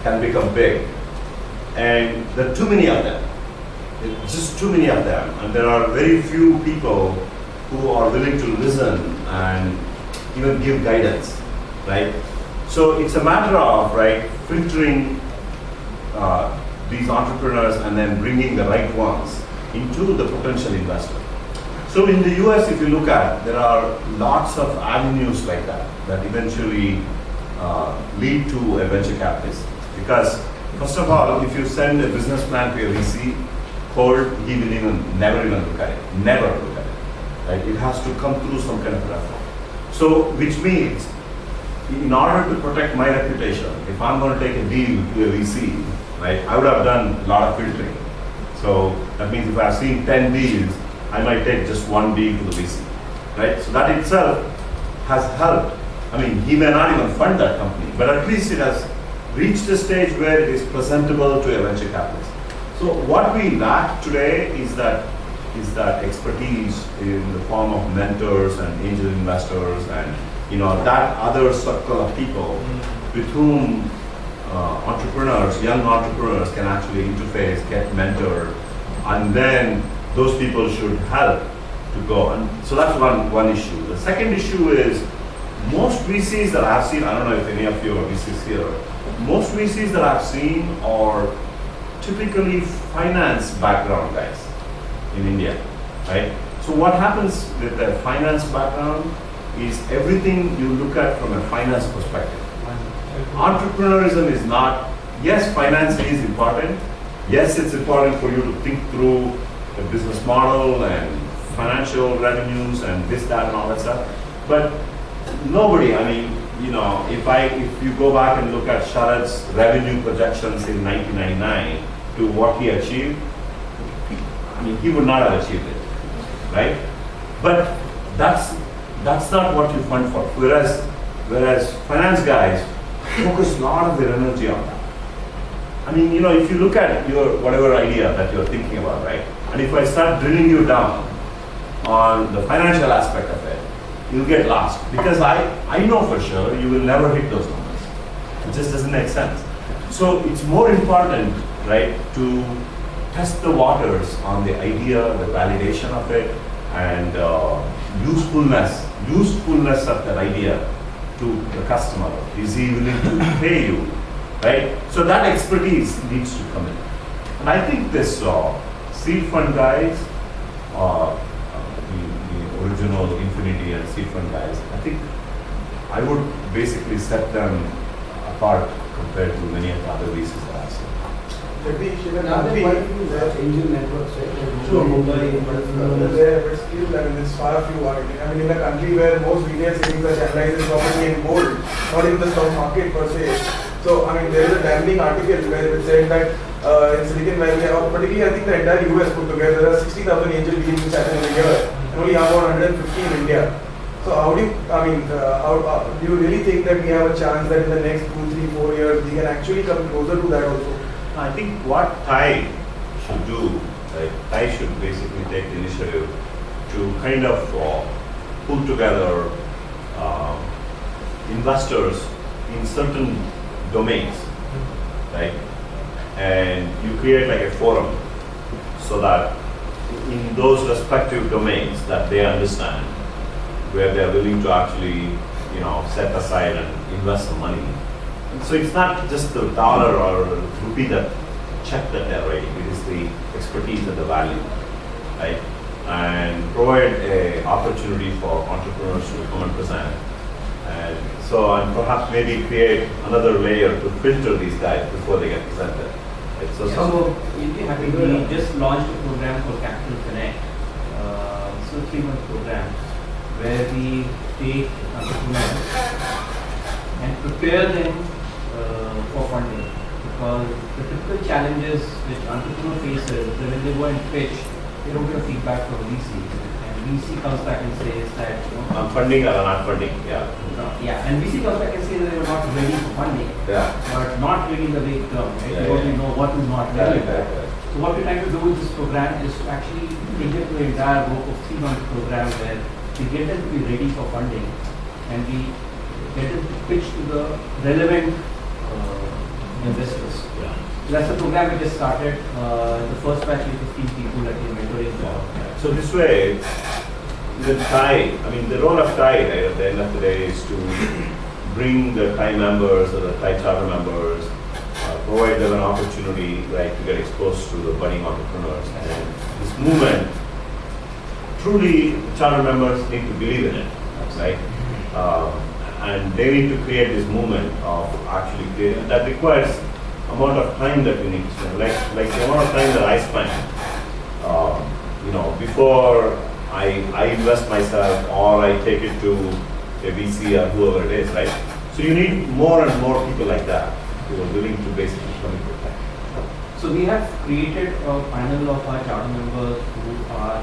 can become big, and there are too many of them. Just too many of them, and there are very few people who are willing to listen and even give guidance, right? So it's a matter of filtering these entrepreneurs and then bringing the right ones into the potential investor. So in the US, if you look at, there are lots of avenues like that eventually lead to a venture capitalist. Because first of all, if you send a business plan to a VC, cold, he will never even look at it. Never look at it. Right? It has to come through some kind of reform. So, which means, in order to protect my reputation, if I'm going to take a deal to a VC, right, I would have done a lot of filtering. So that means if I've seen 10 deals, I might take just one deal to the VC, right? So that itself has helped. I mean, he may not even fund that company, but at least it has reached a stage where it is presentable to a venture capitalist. So what we lack today is that expertise in the form of mentors and angel investors and that other circle of people with whom entrepreneurs, young entrepreneurs can actually interface, get mentored, and then those people should help to go. And so that's one issue. The second issue is most VCs that I've seen, I don't know if any of you are VCs here, most VCs that I've seen are typically finance background guys in India, right? So what happens with a finance background is everything you look at from a finance perspective. Entrepreneurism is not, yes, finance is important. Yes, it's important for you to think through the business model and financial revenues and this, that, and all that stuff. But nobody, I mean, if you go back and look at Sharad's revenue projections in 1999 to what he achieved, I mean, he would not have achieved it, right? But that's not what you fund for. Whereas finance guys focus a lot of their energy on that. I mean, if you look at your whatever idea that you're thinking about, right? And if I start drilling you down on the financial aspect of it, you'll get lost. Because I know for sure you will never hit those numbers. It just doesn't make sense. So it's more important, right, to test the waters on the idea, the validation of it, and usefulness of that idea to the customer. Is he willing to pay you, right? So that expertise needs to come in. And I think this seed fund guys, the original Infinity and seed fund guys, I think I would basically set them apart compared to many of the other VCs that I've seen. Jagadeesh, in a Now country, they might use angel networks, right? Sure. Mumbai, but still, I mean, it's far few. I mean, in a country where most retail savings are channelized in property and gold, not in the stock market per se. So, I mean, there is a damning article where it said that in Silicon Valley, or particularly I think the entire US put together, there are 60,000 angel deals which happen in a year, and only about 150 in India. So, how do you, do you really think that we have a chance that in the next 2, 3, 4 years we can actually come closer to that also? I think what Thai should do, right, Thai should basically take the initiative to kind of pull together investors in certain domains, right? And you create like a forum so that in those respective domains that they understand, where they are willing to actually, set aside and invest some money. And so it's not just the dollar or rupee that check that they're writing, it is the expertise and the value, right? And provide a opportunity for entrepreneurs to come and present. And so, and perhaps maybe create another layer to filter these guys before they get presented. Right? So you'll be happy. We just launched a program called Capital Connect. So 3-month program where we take entrepreneurs and prepare them for funding. Because the typical challenges which entrepreneur faces is that when they go and pitch, they don't get feedback from VC. And VC comes back and says that, I'm funding or not funding, yeah. Yeah, and VC comes back and says that they were not ready for funding. Yeah. But not ready in the big term, right? Yeah, They want to know what is not ready. Yeah. So what we're trying to do with this program is to actually take them to an entire rope of 3-month program where we get them to be ready for funding and we get them to pitch to the relevant investors. Yeah. So that's the program we just started. The first batch is 15 people that we're mentoring. So this way, the Thai, the role of Thai right, at the end of the day is to bring the Thai members or the Thai charter members, provide them an opportunity, right, to get exposed to the budding entrepreneurs. And this movement, truly, charter members need to believe in it, right? And they need to create this movement of actually creating. That requires amount of time that we need to spend. Like the amount of time that I spend, before I invest myself or I take it to a VC or whoever it is, right? So you need more and more people like that who are willing to basically commit to that. So we have created a panel of our charter members who are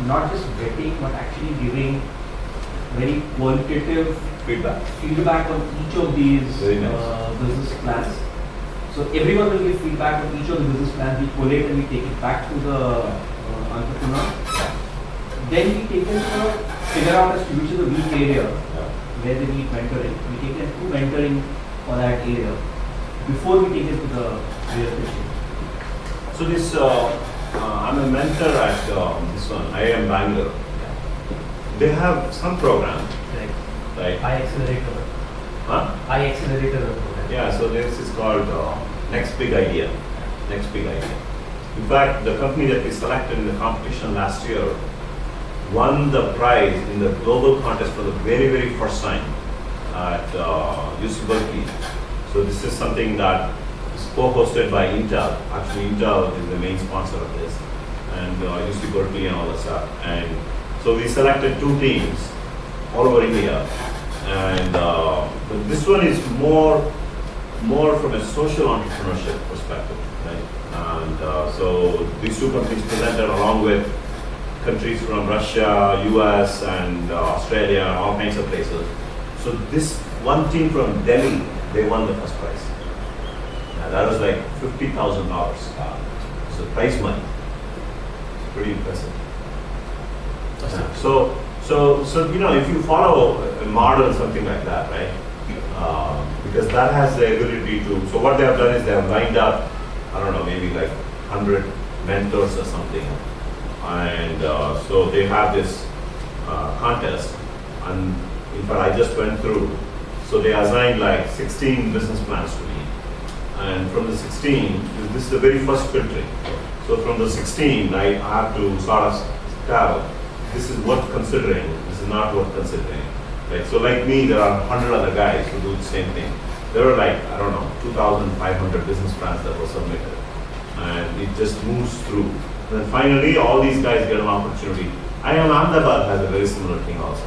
not just vetting but actually giving very qualitative feedback on each of these business plans. So everyone will give feedback on each of the business plans. We collate and we take it back to the entrepreneur. Then we take them to figure out as to which is the weak area where they need mentoring. We take them to mentoring for that area before we take it to the real pitching. So this, I'm a mentor at this one, IIM Bangalore. They have some program, right? I-Accelerator. Huh? I-Accelerator program. Yeah, so this is called Next Big Idea. Next Big Idea. In fact, the company that we selected in the competition last year won the prize in the global contest for the very, very first time at UC Berkeley. So this is something that is co-hosted by Intel. Actually, Intel is the main sponsor of this, and UC Berkeley and all that stuff. And so we selected 2 teams all over India, and but this one is more from a social entrepreneurship perspective, right? And so these 2 companies presented along with countries from Russia, US, and Australia, and all kinds of places. So this one team from Delhi, they won the first prize. Now that was like $50,000. So prize money. It's pretty impressive. So if you follow a model, something like that, right? Because that has the ability to. So what they have done is they have lined up, I don't know, maybe like 100 mentors or something, and so they have this contest. And in fact, I just went through. So they assigned like 16 business plans to me, and from the 16, this is the very first filtering. So from the 16, I have to sort of tell. This is worth considering, this is not worth considering. Right? So like me, there are 100 other guys who do the same thing. There were like, I don't know, 2,500 business plans that were submitted. And it just moves through. And then finally, all these guys get an opportunity. IIM Ahmedabad has a very similar thing also.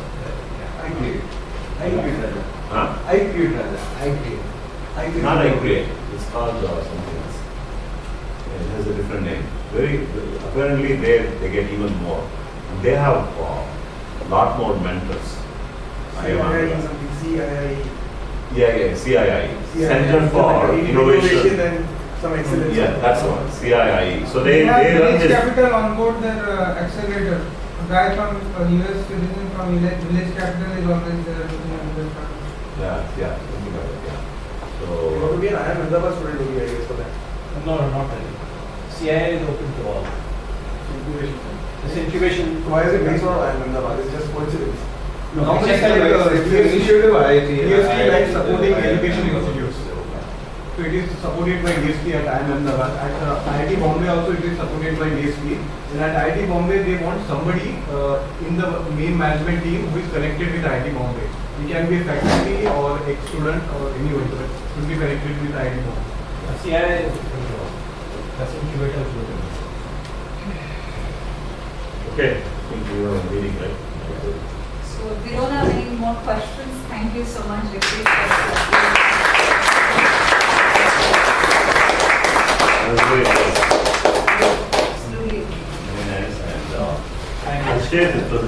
I create. I create rather. Huh? I create rather. I create. I create. Not I create. It's called something else. It has a different name. Apparently they get even more. They have a lot more mentors. CII, something, CII. Yeah, CII. Center for Innovation and some excellence. Yeah, that's one. CII. So they have run Village this. Capital on board their accelerator. A guy from US citizen from village capital is always there looking at the startup. Something like that, yeah. You want So, to be an IIM Ahmedabad student only, I guess, for that. No, not really. CII is open to all. This incubation. So why is it based on IIM Ahmedabad? It's just coincidence. Normally, it's like initiative DSP like supporting IIT. education institutes. So it is supported by DSP at IIM Ahmedabad. At IIT Bombay also it is supported by DSP. And at IIT Bombay they want somebody in the main management team who is connected with IIT Bombay. He can be a faculty or ex-student or anyone, but should be connected with IIT Bombay. CII is open to all. That's incubator is open. okay, I think we were meeting, right? So if we don't have any more questions, thank you so much, Jagadeesh. That was very nice. Absolutely. Very nice, and I'll share this presentation